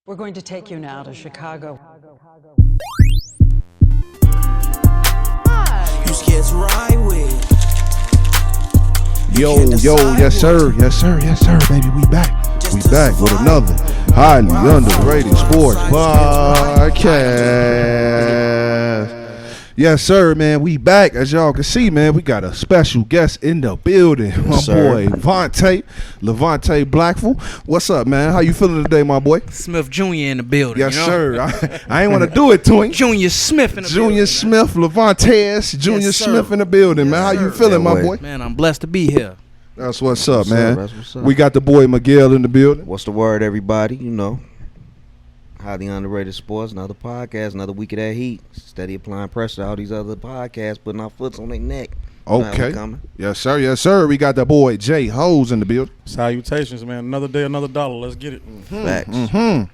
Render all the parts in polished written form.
We're going to take you now to Chicago. You scared to ride with? Yo, yes sir, baby, we back with another highly underrated sports podcast. Yes sir, man, we back. As y'all can see, man, we got a special guest in the building. My boy Lavonte Blackful. What's up, man? How you feeling today, my boy? Smith Jr. in the building. Yes, sir. I ain't want to do it to him. Junior Smith in the building. Junior Smith, Lavonte Junior Smith in the building, man. How you feeling, my boy? Man, I'm blessed to be here. That's what's up, man. That's what's up. We got the boy Miguel in the building. What's the word, everybody? You know, highly underrated sports. Another podcast, another week of that heat. Steady applying pressure to all these other podcasts, putting our foots on their neck. Okay. Yes, sir. We got the boy Jay Hose in the building. Salutations, man. Another day, another dollar. Let's get it. Facts. How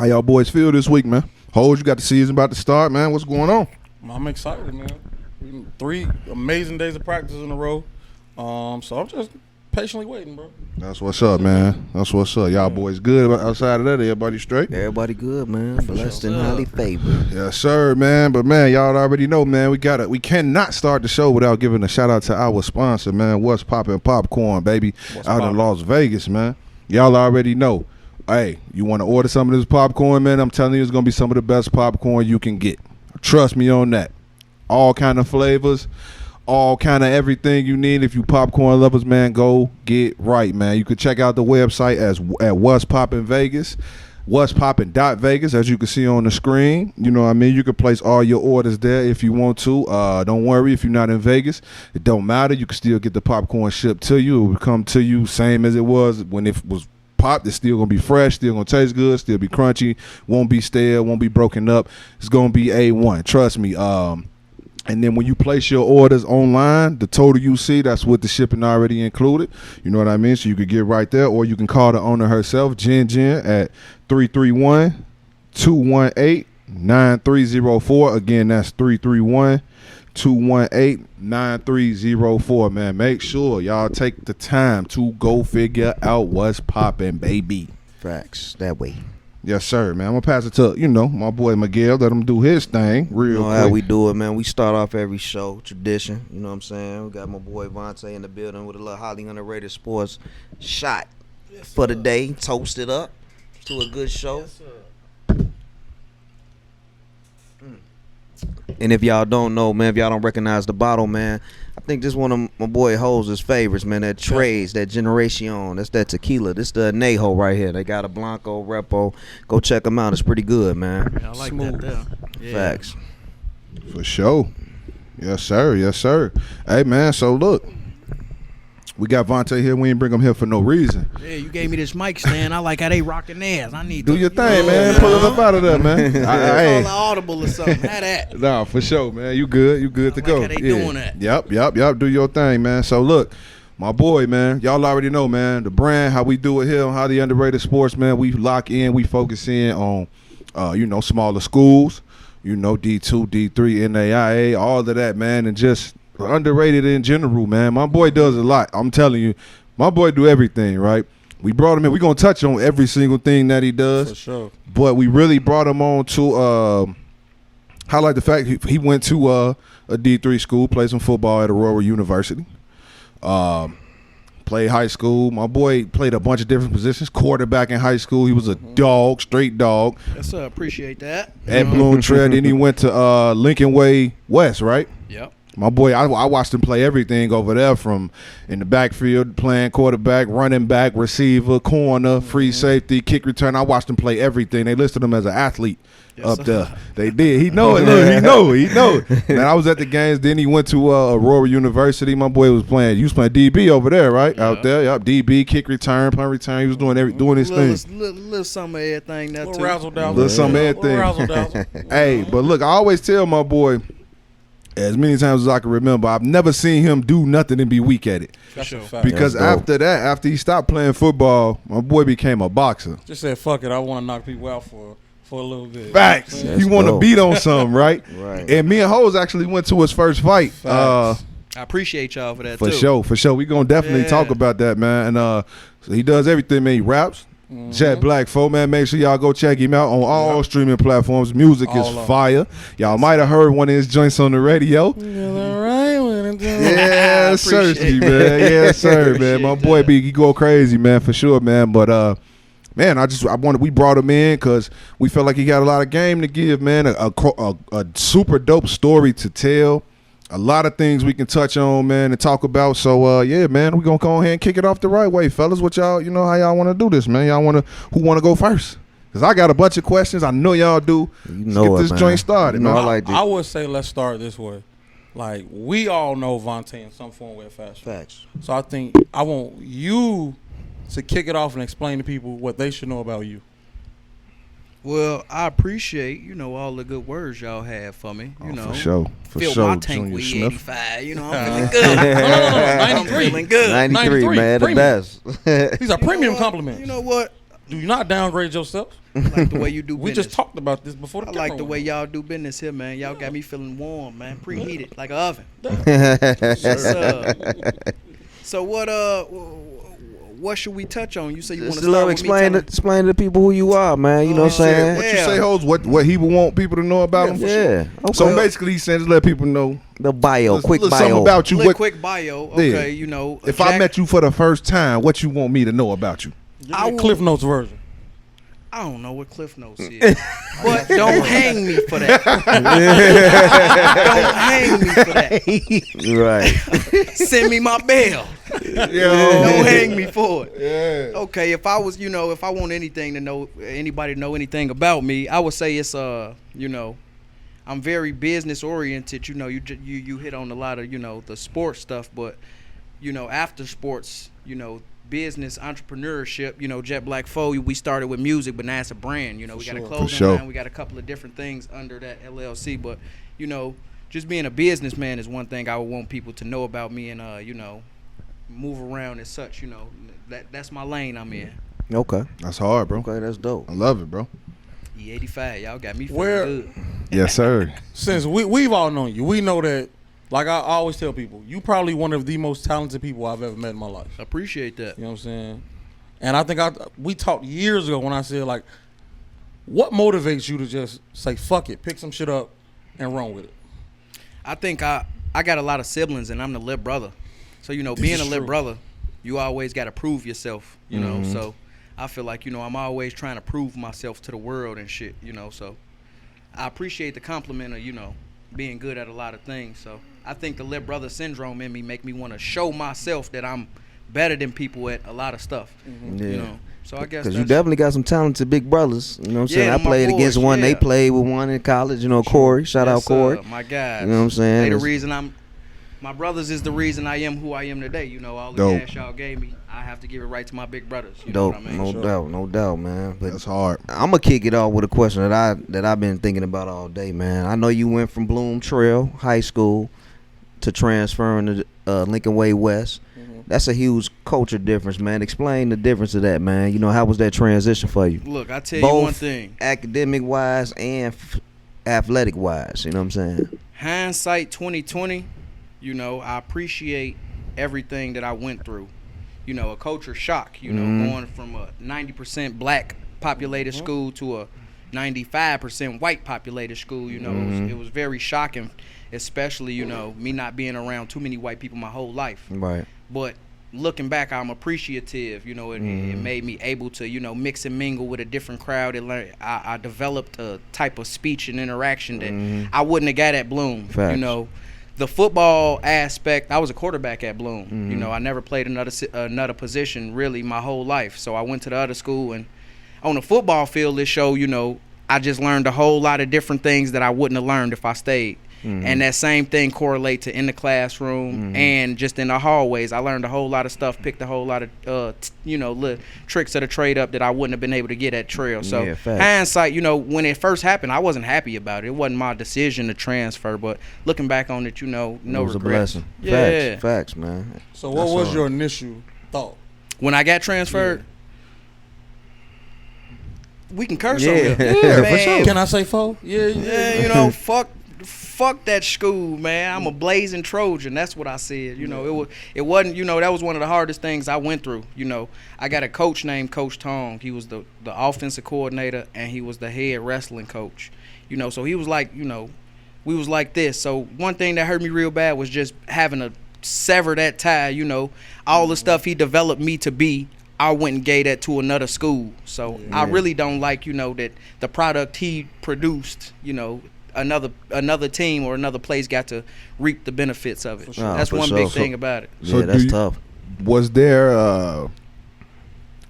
y'all boys feel this week, man? Hose, you got the season about to start, man. What's going on? I'm excited, man. 3 amazing days of practice in a row. So I'm just patiently waiting, bro. That's what's up, man. That's what's up. Y'all boys good outside of that? Everybody straight? Everybody good, man. Blessed and highly favored. Yes, sir, man. But man, y'all already know, man. We cannot start the show without giving a shout out to our sponsor, man. What's Poppin' Popcorn, baby, out in Las Vegas, man. Y'all already know. Hey, you want to order some of this popcorn, man? I'm telling you, it's gonna be some of the best popcorn you can get. Trust me on that. All kind of flavors. All kind of everything you need. If you popcorn lovers, man, go get right, man. You can check out the website at What's Poppin' Vegas, what'spoppin.vegas, as you can see on the screen. You know what I mean? You can place all your orders there if you want to. Don't worry if you're not in Vegas. It don't matter. You can still get the popcorn shipped to you. It will come to you same as it was when it was popped. It's still gonna be fresh, still gonna taste good, still be crunchy, won't be stale, won't be broken up. It's gonna be A1. Trust me. And then when you place your orders online, the total you see, that's with the shipping already included. You know what I mean? So you could get right there, or you can call the owner herself, Jen, at 331-218-9304. Again, that's 331-218-9304, man. Make sure y'all take the time to go figure out what's poppin', baby. Facts. That way. Yes, sir, man. I'm going to pass it to, my boy Miguel. Let him do his thing real quick. How we do it, man. We start off every show, tradition. You know what I'm saying? We got my boy Vontae in the building with a little highly underrated sports shot for the day. Toast it up to a good show. Yes, sir. And if y'all don't know, man, if y'all don't recognize the bottle, man, I think this one of my boy Hose's favorites, man. That Trey's, that Generation. That's that tequila. This the Anejo right here. They got a Blanco Repo. Go check them out. It's pretty good, man. Yeah, I like Smooth. that there. Yeah. Facts. For sure. Yes, sir. Yes, sir. Hey, man, so look. We got Vontae here. We ain't bring him here for no reason. Yeah, you gave me this mic stand. I like how they rocking theirs. I need Do to, your thing, man. know, Pull it up out of there, man. Hey. Audible or something. How that? Nah, for sure, man. You good. You good to like go. how they doing that. Yep. Do your thing, man. So look, my boy, man, y'all already know, man, the brand, how we do it here on Highly Underrated Sports, man. We lock in, we focus in on, smaller schools, D2, D3, NAIA, all of that, man, and just underrated in general, man. My boy does a lot. I'm telling you, my boy do everything, right? We brought him in. We're going to touch on every single thing that he does. For sure. But we really brought him on to highlight the fact he went to a D3 school, played some football at Aurora University. Played high school. My boy played a bunch of different positions. Quarterback in high school. He was a dog, straight dog. Yes, sir. Appreciate that. At Bloom Trail. Then he went to Lincoln Way West, right? Yep. My boy, I watched him play everything over there, from in the backfield, playing quarterback, running back, receiver, corner, free safety, kick return. I watched him play everything. They listed him as an athlete up there. They did. He know it. Look, he know it. Man, I was at the games. Then he went to Aurora University. My boy was playing DB over there, right? Out there. Yep. DB, kick return, punt return. He was doing his thing. Little some of everything there, too. Razzle dazzle. Little some of everything. Razzle dazzle. Hey, but look, I always tell my boy, as many times as I can remember, I've never seen him do nothing and be weak at it. That's a fact. Because after that, after he stopped playing football, my boy became a boxer. Just said, fuck it. I want to knock people out for a little bit. Facts. That's You want to dope. beat on something, right? Right. And me and Hose actually went to his first fight. Facts. I appreciate y'all for that, For too. sure. We going to definitely Yeah. talk about that, man. And so he does everything, man. He raps, Jet Blackful, man. Make sure y'all go check him out on all streaming platforms. Music is fire. Y'all might have heard one of his joints on the radio. Yeah, certainly, man. Yes, sir, man. My boy B, he go crazy, man, for sure, man. But man, we brought him in because we felt like he got a lot of game to give, man. A super dope story to tell. A lot of things we can touch on, man, and talk about. So, yeah, man, we're going to go ahead and kick it off the right way. Fellas, what y'all, how y'all want to do this, man? Who want to go first? Because I got a bunch of questions. I know y'all do. Let's get this joint started, man. I would say let's start this way. Like, we all know Vontae in some form, way, or fashion. Facts. So I think I want you to kick it off and explain to people what they should know about you. Well, I appreciate, all the good words y'all have for me. For sure. Fill my tank with 85. I'm feeling good. No. 93. Feeling good. 93, man, the best. These are premium compliments. You know what? Do not downgrade yourself. I like the way you do We business. just talked about this before the I camera like the went way on. y'all do business here, man. Y'all got me feeling warm, man. Preheated like an oven. So what should we touch on? You say you want to Just start with me explain to the people who you are, man. You know what I'm saying? What you say, Holds? What he would want people to know about him? Yeah. Okay. So basically, he said, just let people know. The bio, quick bio. Something about you. telling quick bio. Okay, If I met you for the first time, what you want me to know about you? Give me the Cliff Notes version. I don't know what Cliff Notes is, but don't hang me for that. Don't hang me for that. Right. Send me my bail. Don't hang me for it. Yeah. Okay, if I was, if I want anything to know, anybody to know anything about me, I would say it's, I'm very business oriented. You hit on a lot of, the sports stuff, but, after sports, business, entrepreneurship, Jet Blackful, we started with music, but now it's a brand, we got a clothing line, we got a couple of different things under that LLC, but, just being a businessman is one thing I would want people to know about me and, move around as such, that's my lane I'm in. Okay. That's hard, bro. Okay, that's dope. I love it, bro. E85, y'all got me feeling good. Yes, sir. Since we've all known you, we know that, like I always tell people, you probably one of the most talented people I've ever met in my life. I appreciate that. You know what I'm saying? And I think we talked years ago when I said, like, what motivates you to just say, fuck it, pick some shit up and run with it? I think I got a lot of siblings and I'm the little brother. So, being a little brother, you always got to prove yourself, So I feel like, I'm always trying to prove myself to the world and shit, So I appreciate the compliment of, being good at a lot of things. So I think the little brother syndrome in me make me want to show myself that I'm better than people at a lot of stuff. Yeah. So I guess because you definitely got some talented big brothers. You know what I'm saying? I my played boys, against one. They played with one in college. Corey. Shout out Corey. My guys. You know what I'm saying? They the reason my brothers is the reason I am who I am today. All the Dope. cash y'all gave me, I have to give it right to my big brothers. You Dope. know what I mean? No doubt, man. But That's hard. I'm gonna kick it off with a question that I've been thinking about all day, man. I know you went from Bloom Trail High School to transferring to Lincoln Way West. That's a huge culture difference, man. Explain the difference of that, man. How was that transition for you? Look, I tell Both you one thing. academic wise and athletic wise. You know what I'm saying? Hindsight 2020. I appreciate everything that I went through. A culture shock. Going from a 90% black populated school to a 95% white populated school. It was very shocking, especially me not being around too many white people my whole life. Right. But looking back, I'm appreciative. It made me able to mix and mingle with a different crowd. I developed a type of speech and interaction that I wouldn't have got at Bloom. Facts. The football aspect, I was a quarterback at Bloom. I never played another position really my whole life. So I went to the other school, and on the football field, it showed, I just learned a whole lot of different things that I wouldn't have learned if I stayed. And that same thing correlate to in the classroom and just in the hallways. I learned a whole lot of stuff, picked a whole lot of little tricks of the trade up that I wouldn't have been able to get at Trail. So hindsight, when it first happened, I wasn't happy about it. It wasn't my decision to transfer, but looking back on it, no it was regrets. a blessing. Yeah. Facts, man. So what was your initial thought? When I got transferred, we can curse Yeah. on here. Yeah, for Man, sure. Can I say fo? Yeah. fuck fuck that school, man. I'm a blazing Trojan. That's what I said. You know, it wasn't. You know, that was one of the hardest things I went through. You know, I got a coach named Coach Tong. He was the offensive coordinator and he was the head wrestling coach. You know, so he was like, you know, we was like this. So one thing that hurt me real bad was just having to sever that tie. You know, all the stuff he developed me to be, I went and gave that to another school. So I really don't like, you know, that the product he produced, you know, another team or another place got to reap the benefits of it. Sure. That's one big thing about it. So yeah, that's tough. Was there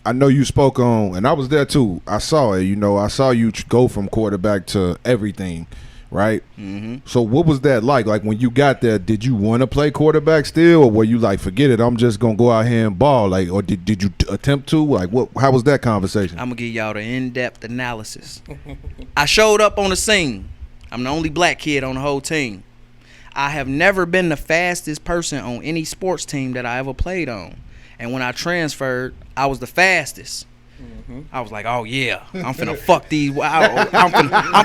I know you spoke on, and I was there too. I saw it, you know. I saw you go from quarterback to everything, right? Mm-hmm. So what was that like? Like when you got there, did you want to play quarterback still, or were you like, forget it, I'm just gonna go out here and ball? Like, or did you attempt to? Like, what? How was that conversation? I'm gonna give y'all the in-depth analysis. I showed up on the scene. I'm the only black kid on the whole team. I have never been the fastest person on any sports team that I ever played on. And when I transferred, I was the fastest. Mm-hmm. I was like, oh yeah, I'm finna fuck these. I'm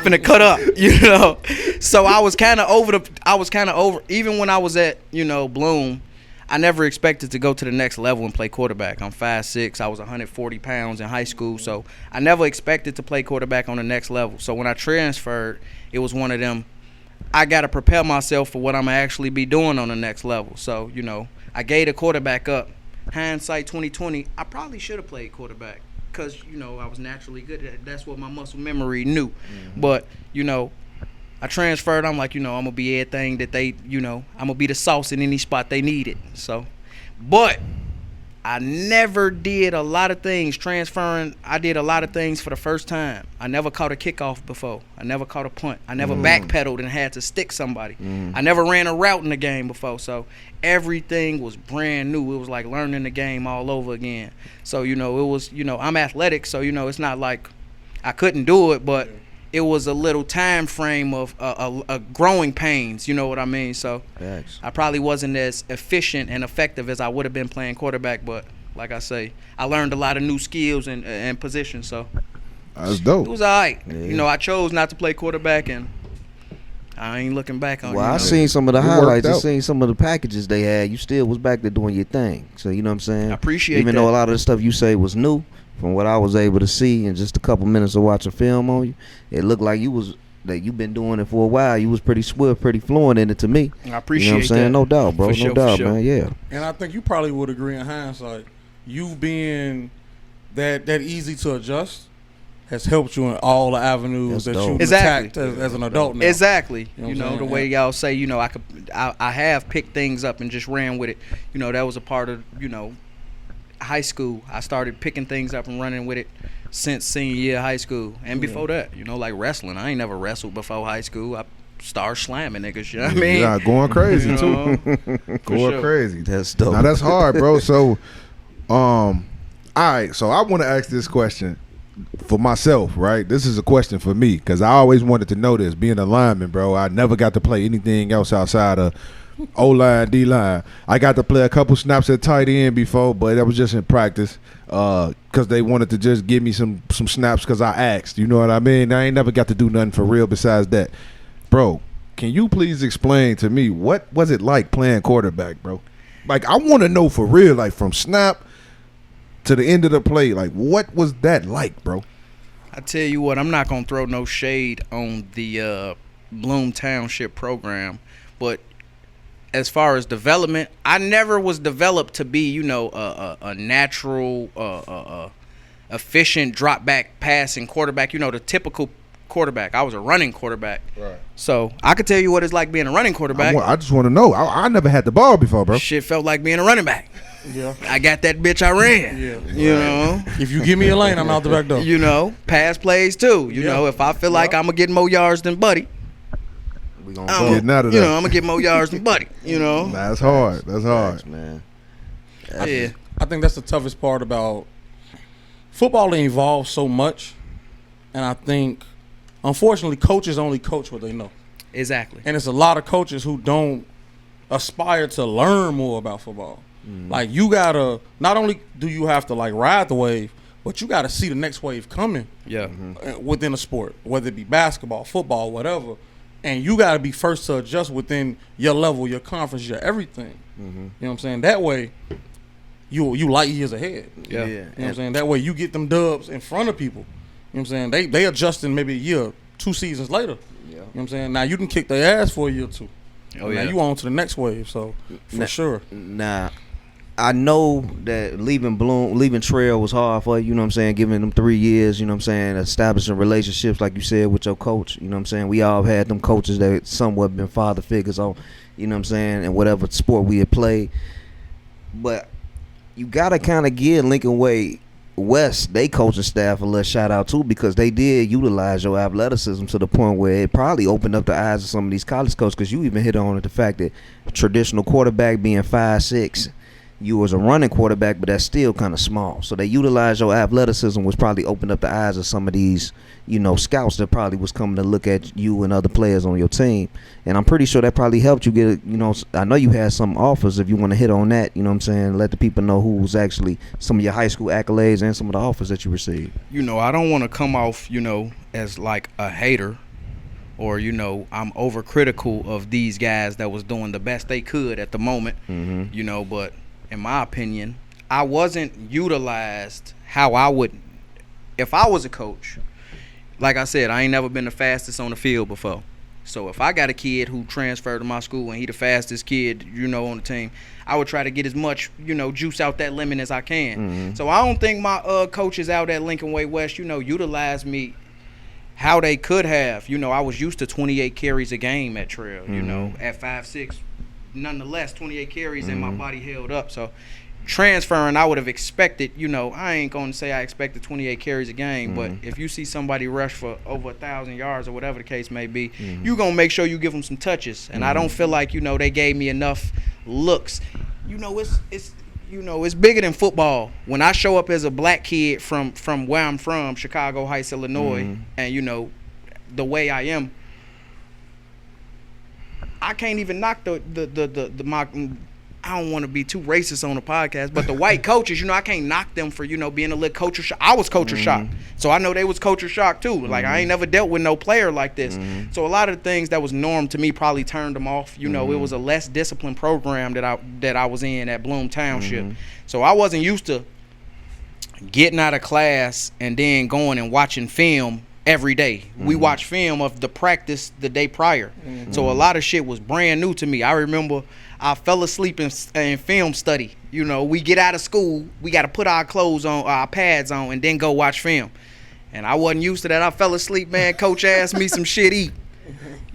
finna cut up, you know. So I was kind of over. Even when I was at, you know, Bloom, I never expected to go to the next level and play quarterback. I'm 5'6". I was 140 pounds in high school, so I never expected to play quarterback on the next level. So when I transferred, it was one of them. I gotta prepare myself for what I'm gonna actually be doing on the next level. So, you know, I gave the quarterback up. Hindsight 2020, I probably should have played quarterback because, you know, I was naturally good at it. That's what my muscle memory knew. Mm-hmm. But, you know, I transferred. I'm like, you know, I'm going to be everything that they, you know, I'm going to be the sauce in any spot they needed. So, but I never did a lot of things transferring. I did a lot of things for the first time. I never caught a kickoff before. I never caught a punt. I never backpedaled and had to stick somebody. I never ran a route in the game before. So everything was brand new. It was like learning the game all over again. So, you know, it was, you know, I'm athletic. So, you know, it's not like I couldn't do it, but it was a little time frame of growing pains, you know what I mean? So I probably wasn't as efficient and effective as I would have been playing quarterback, but like I say, I learned a lot of new skills and positions, so that's dope. It was all right. Yeah. You know, I chose not to play quarterback, and I ain't looking back on it. Well, I seen some of the highlights. I seen some of the packages they had. You still was back there doing your thing. So, you know what I'm saying? I appreciate Even though a lot of the stuff you say was new, from what I was able to see in just a couple minutes of watching film on you, it looked like you've been doing it for a while. You was pretty swift, pretty fluent in it to me. I appreciate you know what I'm saying? That. No doubt, bro. For sure, no doubt, sure. man. Yeah. And I think you probably would agree in hindsight, you being that easy to adjust has helped you in all the avenues that you attacked as an adult now. Exactly. You know the way y'all say, you know, I have picked things up and just ran with it. You know, that was a part of, you know, high school. I started picking things up and running with it since senior year of high school. And before that, you know, like wrestling. I ain't never wrestled before high school. I started slamming niggas, you know what I mean? Yeah, going crazy you know? too. Going crazy. That's dope. Now that's hard, bro. So all right, so I want to ask this question for myself, right? This is a question for me because I always wanted to know this. Being a lineman, bro, I never got to play anything else outside of O-line, D-line. I got to play a couple snaps at tight end before, but that was just in practice because they wanted to just give me some snaps because I asked. You know what I mean? I ain't never got to do nothing for real besides that. Bro, can you please explain to me what was it like playing quarterback, bro? Like, I want to know for real, like from snap to the end of the play, like what was that like, bro? I tell you what, I'm not going to throw no shade on the Bloom Township program, but as far as development, I never was developed to be, you know, a natural, efficient drop back passing quarterback. You know, the typical quarterback. I was a running quarterback. Right. So I could tell you what it's like being a running quarterback. I just want to know. I never had the ball before, bro. Shit felt like being a running back. Yeah. I got that bitch. I ran. Yeah. You know. If you give me a lane, I'm out the back door. You know, pass plays too. You know, if I feel like I'm gonna get more yards than Buddy. We gonna go. Getting out of you that. know, I'm gonna get more yards than Buddy. You know, that's hard. That's hard, thanks, man. I think that's the toughest part about football. It evolves so much, and I think, unfortunately, coaches only coach what they know. Exactly. And it's a lot of coaches who don't aspire to learn more about football. Like, you gotta, not only do you have to like ride the wave, but you gotta see the next wave coming. Yeah. Within a sport, whether it be basketball, football, whatever. And you got to be first to adjust within your level, your conference, your everything. You know what I'm saying? That way, you light years ahead. Yeah. You know what I'm saying? That way, you get them dubs in front of people. You know what I'm saying? They adjusting maybe a year, 2 seasons later. You know what I'm saying? Now, you can kick their ass for a year or two. Now, you on to the next wave, so for sure. Nah. I know that leaving Trail was hard for you know what I'm saying, giving them 3 years, you know what I'm saying, establishing relationships, like you said, with your coach, you know what I'm saying. We all had them coaches that somewhat been father figures on, you know what I'm saying, in whatever sport we had played. But you got to kind of give Lincoln Way West, they coaching staff, a little shout out too, because they did utilize your athleticism to the point where it probably opened up the eyes of some of these college coaches, because you even hit on the fact that traditional quarterback being 5'6", you was a running quarterback, but that's still kind of small. So they utilized your athleticism, which probably opened up the eyes of some of these, you know, scouts that probably was coming to look at you and other players on your team. And I'm pretty sure that probably helped you get, you know, I know you had some offers. If you want to hit on that, you know what I'm saying, let the people know who was actually some of your high school accolades and some of the offers that you received. You know, I don't want to come off, you know, as like a hater, or, you know, I'm overcritical of these guys that was doing the best they could at the moment, you know, but in my opinion, I wasn't utilized how I would if I was a coach. Like I said, I ain't never been the fastest on the field before. So if I got a kid who transferred to my school and he the fastest kid, you know, on the team, I would try to get as much, you know, juice out that lemon as I can. So I don't think my coaches out at Lincoln Way West, you know, utilized me how they could have. You know, I was used to 28 carries a game at Trail, you know, at 5'6". Nonetheless, 28 carries and my body held up. So transferring, I would have expected, you know, I ain't going to say I expected 28 carries a game, but if you see somebody rush for over 1,000 yards or whatever the case may be, you going to make sure you give them some touches. And I don't feel like, you know, they gave me enough looks. You know, it's you know, it's bigger than football. When I show up as a black kid from where I'm from, Chicago Heights, Illinois, and, you know, the way I am, I can't even knock my, I don't want to be too racist on the podcast, but the white coaches, you know, I can't knock them for, you know, being a little culture shock. I was culture shocked, so I know they was culture shocked too. Like, I ain't never dealt with no player like this. So a lot of the things that was norm to me probably turned them off. You know, it was a less disciplined program that I was in at Bloom Township. So I wasn't used to getting out of class and then going and watching film every day. We watch film of the practice the day prior. So a lot of shit was brand new to me. I remember I fell asleep in film study. You know, we get out of school, we got to put our clothes on, our pads on, and then go watch film. And I wasn't used to that. I fell asleep, man. Coach asked me some shit, eat.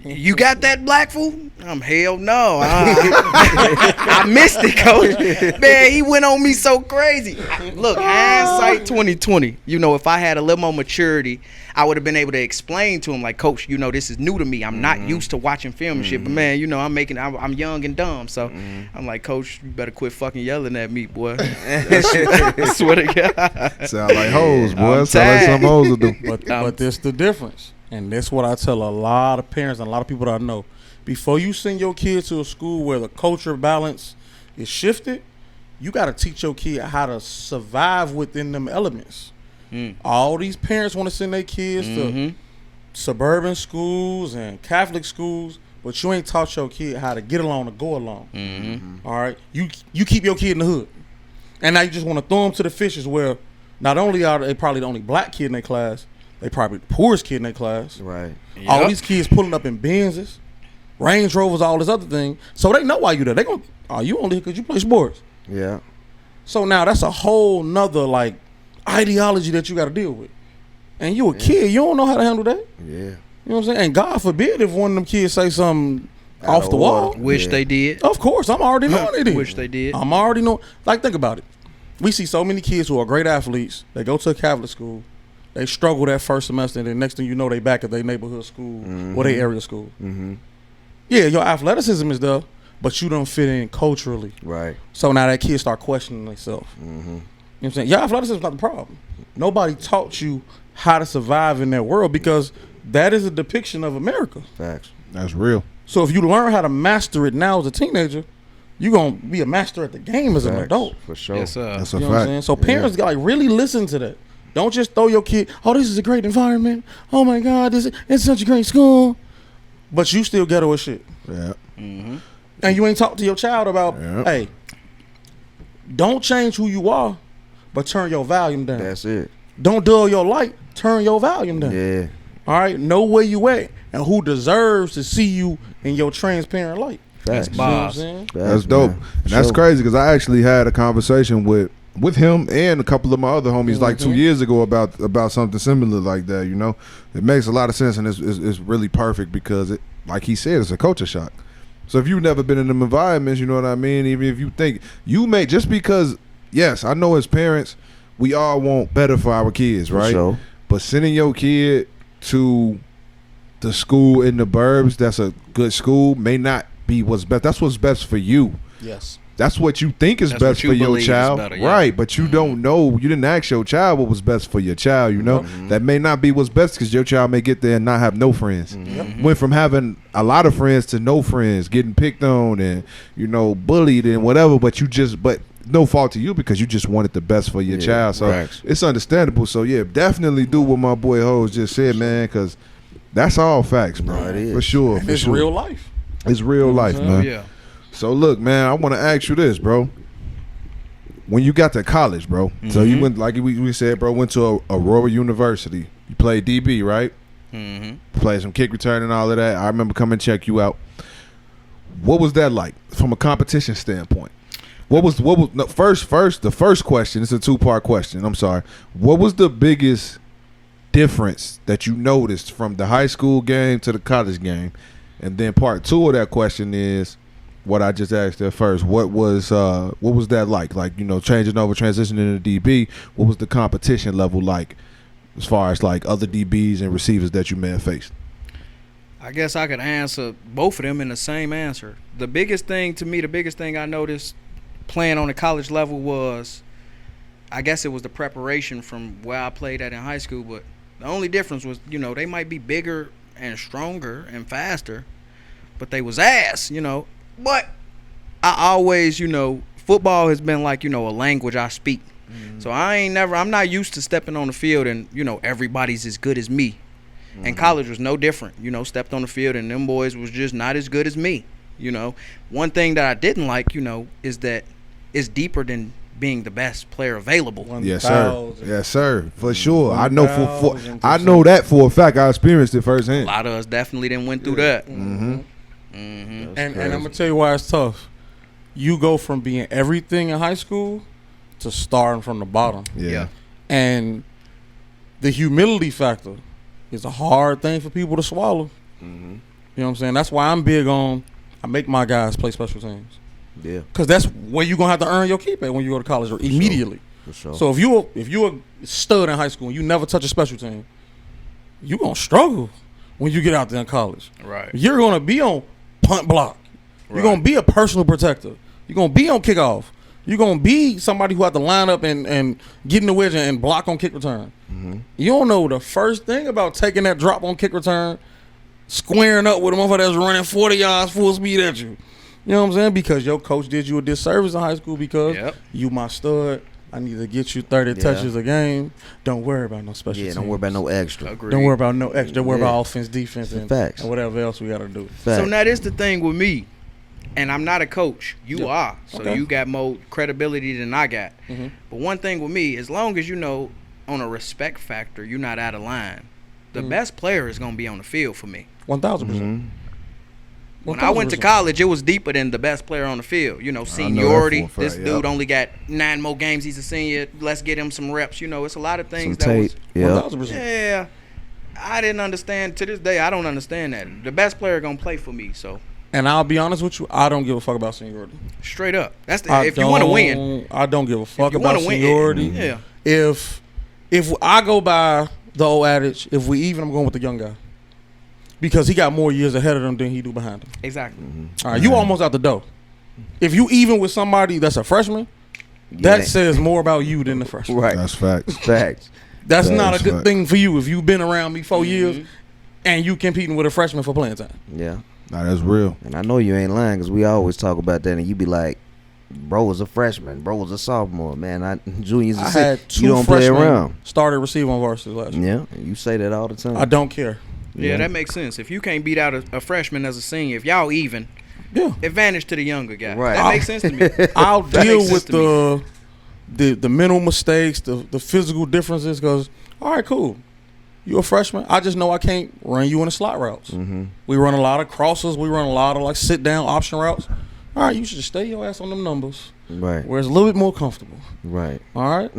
You got that, Blackful? Hell no. I missed it, coach. Man, he went on me so crazy. Look, hindsight 2020. You know, if I had a little more maturity, I would have been able to explain to him, like, coach, you know, this is new to me. I'm not used to watching film and shit. But, man, you know, I'm young and dumb. So I'm like, coach, you better quit fucking yelling at me, boy. I swear to God. Sound like hoes, boy. Sound like some hoes will do. But this the difference. And that's what I tell a lot of parents and a lot of people that I know. Before you send your kid to a school where the culture balance is shifted, you got to teach your kid how to survive within them elements. All these parents want to send their kids to suburban schools and Catholic schools, but you ain't taught your kid how to get along or go along. All right? You keep your kid in the hood. And now you just want to throw them to the fishes where not only are they probably the only black kid in their class, they probably the poorest kid in their class. Right. Yep. All these kids pulling up in Benzes, Range Rovers, all this other thing. So they know why you there. They gonna, you only here because you play sports. Yeah. So now that's a whole nother like ideology that you got to deal with. And you a kid, you don't know how to handle that. Yeah. You know what I'm saying? And God forbid if one of them kids say something off the wall. Wish they did. Of course, I'm already knowing they did. Wish they did. I'm already know. Like, think about it. We see so many kids who are great athletes. They go to a Catholic school. They struggle that first semester, and then next thing you know, they back at their neighborhood school or their area school. Yeah, your athleticism is there, but you don't fit in culturally. Right. So now that kid start questioning themselves. You know what I'm saying? Your athleticism is not the problem. Nobody taught you how to survive in that world because that is a depiction of America. Facts. That's real. So if you learn how to master it now as a teenager, you're going to be a master at the game as an adult. For sure. Yes, sir. That's a You know fact. what I'm saying? So parents got like really listen to that. Don't just throw your kid, oh, this is a great environment. Oh my God, it's such a great school. but you still ghetto as shit. Yeah. And you ain't talk to your child about, hey, don't change who you are, but turn your volume down. That's it. Don't dull your light, turn your volume down. Yeah. All right, know where you at and who deserves to see you in your transparent light. Facts. That's boss. You know what I'm saying? That's dope. Man. And that's Sure. crazy because I actually had a conversation with him and a couple of my other homies like 2 years ago about something similar like that. You know, it makes a lot of sense and it's really perfect because it, like he said, it's a culture shock. So if you've never been in them environments, you know what I mean. Even if you think you may just because, yes, I know as parents we all want better for our kids, right? Sure. But sending your kid to the school in the burbs that's a good school may not be what's best. That's what's best for you. Yes. That's what you think is That's best what you for your believe is child, better, yeah. right? But you don't know. You didn't ask your child what was best for your child. You know that may not be what's best because your child may get there and not have no friends. Went from having a lot of friends to no friends, getting picked on and bullied and whatever. But no fault to you because you just wanted the best for your child. So facts. it's understandable. So yeah, definitely do what my boy Hose just said, man, because that's all facts, bro. No, it is. For sure. It's sure. real life. It's real life, man. Yeah. So look, man, I want to ask you this, bro. When you got to college, bro, so you went, like we said, bro, went to a rural university. You played DB, right? Played some kick return and all of that. I remember coming and check you out. What was that like from a competition standpoint? The first question, it's a two-part question. I'm sorry. What was the biggest difference that you noticed from the high school game to the college game? And then part two of that question is what I just asked at first. What was that like? Like, changing over, transitioning to DB, what was the competition level like as far as like other DBs and receivers that you may have faced? I guess I could answer both of them in the same answer. The biggest thing I noticed playing on the college level was, I guess it was the preparation from where I played at in high school, but the only difference was, they might be bigger and stronger and faster, but they was ass, But I always, football has been like, a language I speak. So I'm not used to stepping on the field and, everybody's as good as me. And college was no different, stepped on the field and them boys was just not as good as me. One thing that I didn't like, is that it's deeper than being the best player available. Yes, sir. Yes, sir. For sure. I know that for a fact. I experienced it A firsthand. lot of us definitely didn't went through that. And I'm gonna tell you why it's tough. You go from being everything in high school to starting from the bottom. Yeah. And the humility factor is a hard thing for people to swallow. You know what I'm saying? That's why I'm big on, I make my guys play special teams. Yeah. Because that's where you're going to have to earn your keep at when you go to college or immediately. For sure. So if you're a stud in high school and you never touch a special team, you're going to struggle when you get out there in college. Right. You're going to be on punt block. You're going to be a personal protector. You're going to be on kickoff. You're going to be somebody who have to line up and get in the wedge and block on kick return. You don't know the first thing about taking that drop on kick return, squaring up with a motherfucker that's running 40 yards full speed at you. You know what I'm saying? Because your coach did you a disservice in high school because you my stud. I need to get you 30 touches a game. Don't worry about no special teams. Don't worry about no extra. Agreed. Don't worry about no extra. Don't worry about offense, defense, and Facts. whatever else we got to do. Facts. So now this the thing with me, and I'm not a coach. You are. So you got more credibility than I got. But one thing with me, as long as on a respect factor, you're not out of line, the best player is going to be on the field for me. 1,000%. When I went to college, it was deeper than the best player on the field. Seniority. This dude only got 9 more games. He's a senior. Let's get him some reps. It's a lot of things Some that tape. was. 1,000%. Yeah. I didn't understand. To this day, I don't understand that. The best player going to play for me. So. And I'll be honest with you, I don't give a fuck about seniority. Straight up. That's if you want to win. I don't give a fuck you about wanna win, seniority. yeah. If I go by the old adage, if we even, I'm going with the young guy. Because he got more years ahead of them than he do behind them. Exactly. All right, you almost out the door. If you even with somebody that's a freshman, that says more about you than the freshman. Right. That's facts. Facts. That's not a That's good fact. thing for you if you've been around me 4 years and you competing with a freshman for playing time. Yeah. Nah, that's real. And I know you ain't lying because we always talk about that and you be like, bro was a freshman, bro was a sophomore, man. Junior's a I senior. had 2 You don't play freshmen around. started receiving on varsity last year. Yeah, you say that all the time. I don't care. Yeah, that makes sense. If you can't beat out a freshman as a senior, if y'all even, Yeah. advantage to the younger guy. Right. That makes sense to me. I'll That deal makes with sense to the mental mistakes, the physical differences. Because all right, cool, you a freshman. I just know I can't run you in the slot routes. Mm-hmm. We run a lot of crosses. We run a lot of like sit down option routes. All right, you should just stay your ass on them numbers Right. where it's a little bit more comfortable. Right. All right.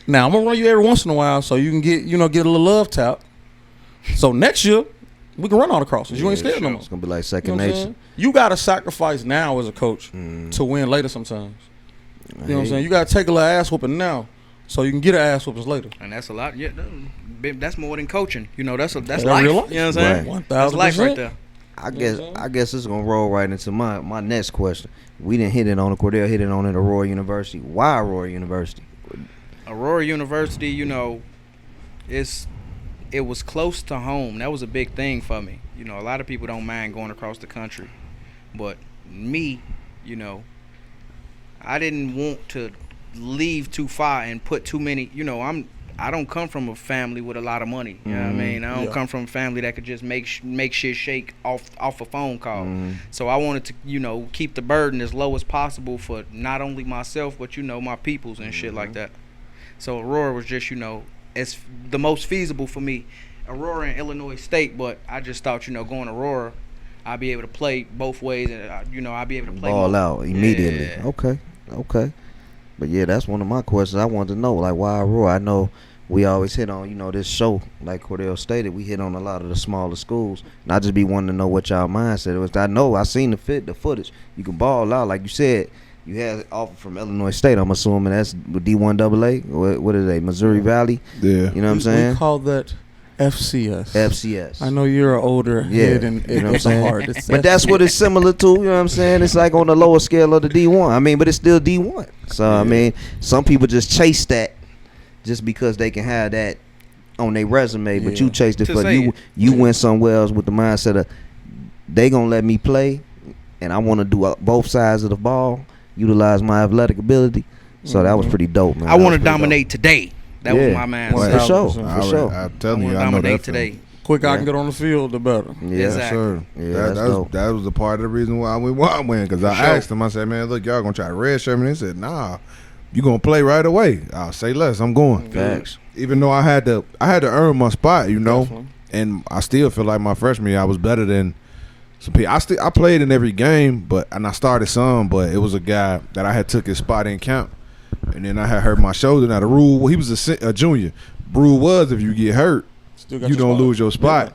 Now I'm gonna run you every once in a while so you can get a little love tap. So next year we can run all the crosses. You ain't scared no more. It's gonna be like You second know what I'm nature. saying? You gotta sacrifice now as a coach to win later sometimes. You know what I'm saying? You gotta take a little ass whooping now so you can get an ass whooping later. And that's a lot. Yeah, that's more than coaching. You know, that's That's life. real life. You know what I'm saying? Right. That's life 1000%. right there. I guess it's gonna roll right into my next question. We didn't hit it on it. Cordell hit it on it at Aurora University. Why Aurora University? Aurora University, you know, it was close to home. That was a big thing for me. You know, a lot of people don't mind going across the country, but me, you know, I didn't want to leave too far and put too many. You know, I don't come from a family with a lot of money. You know what I mean? I don't come from a family that could just make shit shake off a phone call. So I wanted to, you know, keep the burden as low as possible for not only myself but, you know, my peoples and shit like that. So Aurora was just, you know, it's the most feasible for me. Aurora and Illinois State, but I just thought, you know, going to Aurora, I'd be able to play both ways, and you know, I'd be able to play Ball more. out immediately. Yeah. Okay. But yeah, that's one of my questions. I wanted to know, like, why Aurora? I know we always hit on, you know, this show, like Cordell stated, we hit on a lot of the smaller schools. And I just be wanting to know what y'all mindset was. I know I seen the footage. You can ball out, like you said. You had an offer from Illinois State. I'm assuming that's D1AA. What is they? Missouri Valley. Yeah. You know what I'm saying? We call that FCS. FCS. I know you're an older head and you know what I'm it's saying? hard. It's But that's what it's similar to. You know what I'm saying? It's like on the lower scale of the D1. I mean, but it's still D1. So I mean, some people just chase that just because they can have that on their resume. But you chased it To for say you. it. You went somewhere else with the mindset of they gonna let me play, and I want to do both sides of the ball, utilize my athletic ability. So that was pretty dope, man. I want to dominate today. That was my For mindset. sure. I For sure. I'm I telling want you, to I know dominate that today. quick I can get on the field, the better. Yeah. Yes, Exactly. sir. Yeah, that, that's dope. that was the part of the reason why we win. Because I sure. asked them, I said, man, look, y'all gonna try to redshirt me. They said, nah, you gonna play right away. I'll say less. I'm going. Facts. Even though I had to earn my spot, you know, Definitely. and I still feel like my freshman year I was better than some people. I played in every game, and I started some, but it was a guy that I had took his spot in camp, and then I had hurt my shoulder. Now the rule, well, he was a junior. Rule was if you get hurt, Still got you your don't spot. lose your spot. Yeah.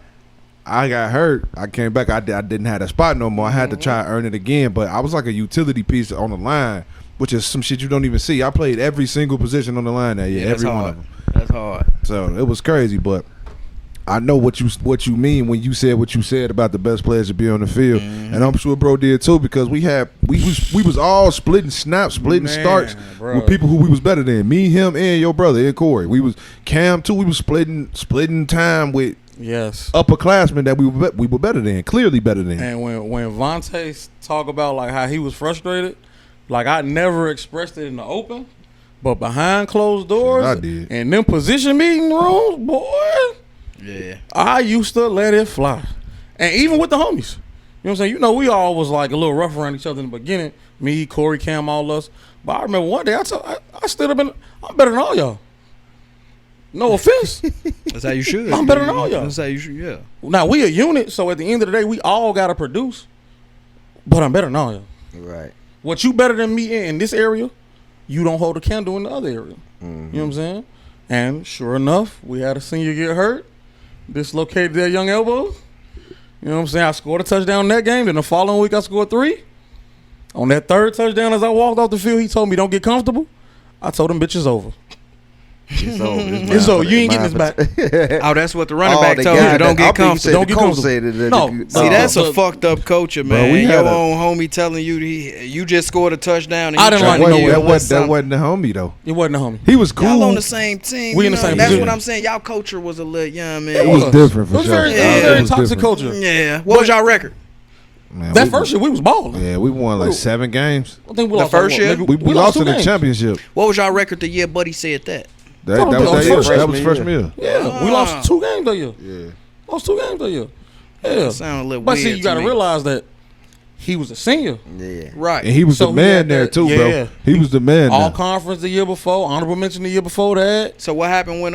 I got hurt. I came back. I didn't have a spot no more. I had to try to earn it again, but I was like a utility piece on the line, which is some shit you don't even see. I played every single position on the line that year, Yeah, that's every one hard. of them. That's hard. So it was crazy, but I know what you mean when you said what you said about the best players to be on the field, and I'm sure bro did too, because we was all splitting snaps, splitting Man, starts bro. with people who we was better than. Me, him, and your brother and Corey. We was Cam too. We was splitting time with Yes. upperclassmen that we were better than, clearly better than. And when Vontae talk about like how he was frustrated, like I never expressed it in the open, but behind closed doors I did. and them position meeting rooms, boy, Yeah. I used to let it fly. And even with the homies. You know what I'm saying? You know, we all was like a little rough around each other in the beginning. Me, Corey, Cam, all us. But I remember one day I stood up and I'm better than all y'all. No offense. That's how you should. I'm better than all y'all. That's how you should. Yeah. Now we a unit, so at the end of the day, we all gotta produce. But I'm better than all y'all. Right. What you better than me in this area, you don't hold a candle in the other area. You know what I'm saying? And sure enough, we had a senior get hurt, dislocated their young elbow. You know what I'm saying? I scored a touchdown that game. Then the following week, I scored 3. On that third touchdown, as I walked off the field, he told me, "Don't get comfortable." I told him, "Bitch, it's over. It's over. It's over. You ain't getting this back." Oh, that's what the running back told you. Don't get comfortable. Don't get comfortable. No. See, that's So- a fucked up culture, Bro, man. we Your had a- own homie telling you you just scored a touchdown. And I you didn't trying like to no get way. that with wasn't something. the homie though. It wasn't a homie. He was cool. Y'all on the same team. We you in the know? same That's position. what I'm saying. Y'all culture was a little young, man. It was different for It was sure. very, Yeah, it was very it was toxic different. culture. Yeah. What was y'all record? Man, That we- first year, we was balling. Yeah, we won like 7 games. I think we The lost first like, year? maybe We lost in 2 the games. championship. What was y'all record the year Buddy said that? That That was was first that was year. freshman year. Yeah, we lost 2 games that year. Yeah. Lost 2 games that year. Yeah. Sound a little But weird see, you got to me. realize that he was a senior. Yeah. Right. And he was So the he man had there that- too, yeah. bro. He was the man. All now. conference the year before, honorable mention the year before that. So what happened when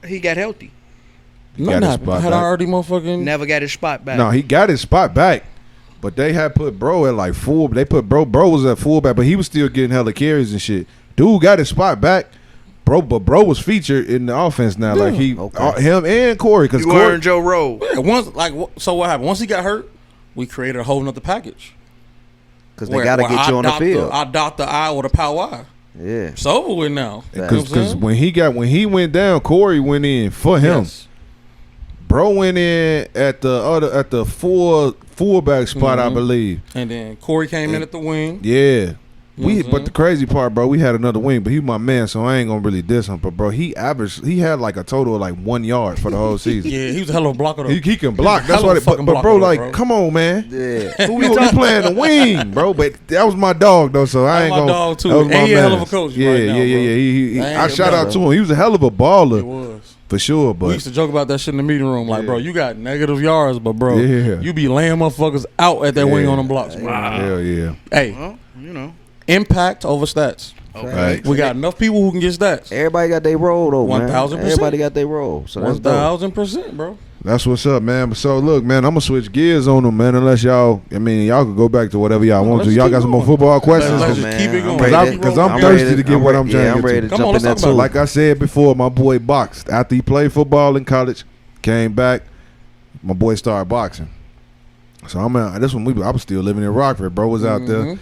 he got healthy? Nothing his happened. spot Had back. already motherfucking. Never got his spot back. No, he got his spot back, but they had put bro at like full. They put bro was at fullback, but he was still getting hella carries and shit. Dude got his spot back, bro. But bro was featured in the offense now, like him and Corey, because You Corey. earned Joe Rowe. Yeah, so what happened? Once he got hurt, we created a whole nother package. Because they got to get you on the field. I dot the I or the power I. Yeah. It's over with now. You know what I'm Because saying? when he went down, Corey went in for him. Yes. Bro went in at the fullback spot, I believe. And then Corey came in at the wing. Yeah. You know what I'm But saying? the crazy part, bro, we had another wing, but he my man, so I ain't gonna really diss him. But bro, he had like a total of like 1 yard for the whole season. Yeah, he was a hell of a blocker though. He can block. He's a That's hell why. of a fucking But bro, blocker, like, bro. come on, man. Yeah. Who you playing the wing, bro? But that was my dog though, so I That ain't my gonna. dog, too. That was And my he a hell of man. a coach Yeah, right now, yeah, yeah, bro. yeah. He, I ain't I shout gonna out to him. He was a hell of a It baller was. for sure. We But used to joke about that shit in the meeting room. Like, bro, you got negative yards, but bro, Yeah. you be laying motherfuckers out at that wing on them blocks. Bro. hell yeah, Hey, Well, you know. impact over stats. right. We got enough people who can get stats. Everybody got their role though, man. 1000%. Everybody got their role. So that's dope. 1000%, bro. That's what's up, man. So look, man, I'm gonna switch gears on them, man. Unless y'all could go back to whatever y'all want to. let's Y'all keep got some more going. football questions? Let's Oh, just keep it going. Because I'm thirsty to get what I'm trying to I'm get ready to. to Come jump on, in let's that talk about too. Like I said before, my boy boxed. After he played football in college, came back, my boy started boxing. So this one I was still living in Rockford. Bro was out there.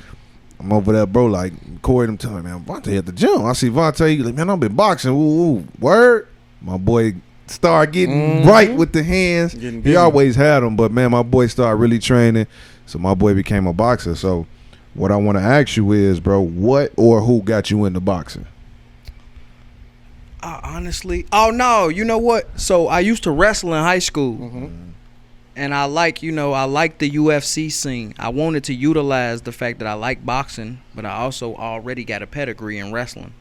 I'm over there, bro. Like Corey, them telling me, man, Vontae at the gym. I see Vontae. He like, man, I've been boxing. Ooh, word. My boy started getting right with the hands. Getting He busy. always had them, but man, my boy started really training. So my boy became a boxer. So what I want to ask you is, bro, what or who got you into boxing? Honestly, oh no, you know what? So I used to wrestle in high school, and I like the UFC scene. I wanted to utilize the fact that I like boxing, but I also already got a pedigree in wrestling.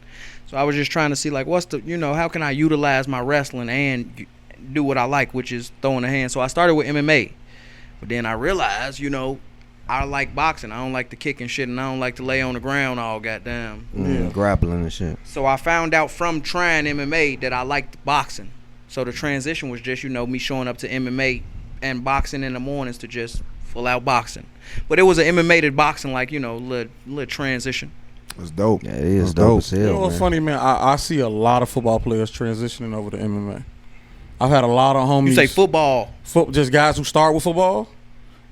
So I was just trying to see like how can I utilize my wrestling and do what I like, which is throwing a hand. So I started with MMA, but then I realized, I like boxing. I don't like to kick and shit, and I don't like to lay on the ground all goddamn. Grappling and shit. So I found out from trying MMA that I liked boxing. So the transition was just, me showing up to MMA and boxing in the mornings to just full out boxing. But it was an MMA to boxing, like, little transition. It's dope. Yeah, it is It's dope as hell, You know what's man. funny, man? I see a lot of football players transitioning over to MMA. I've had a lot of homies. You say football. Just guys who start with football,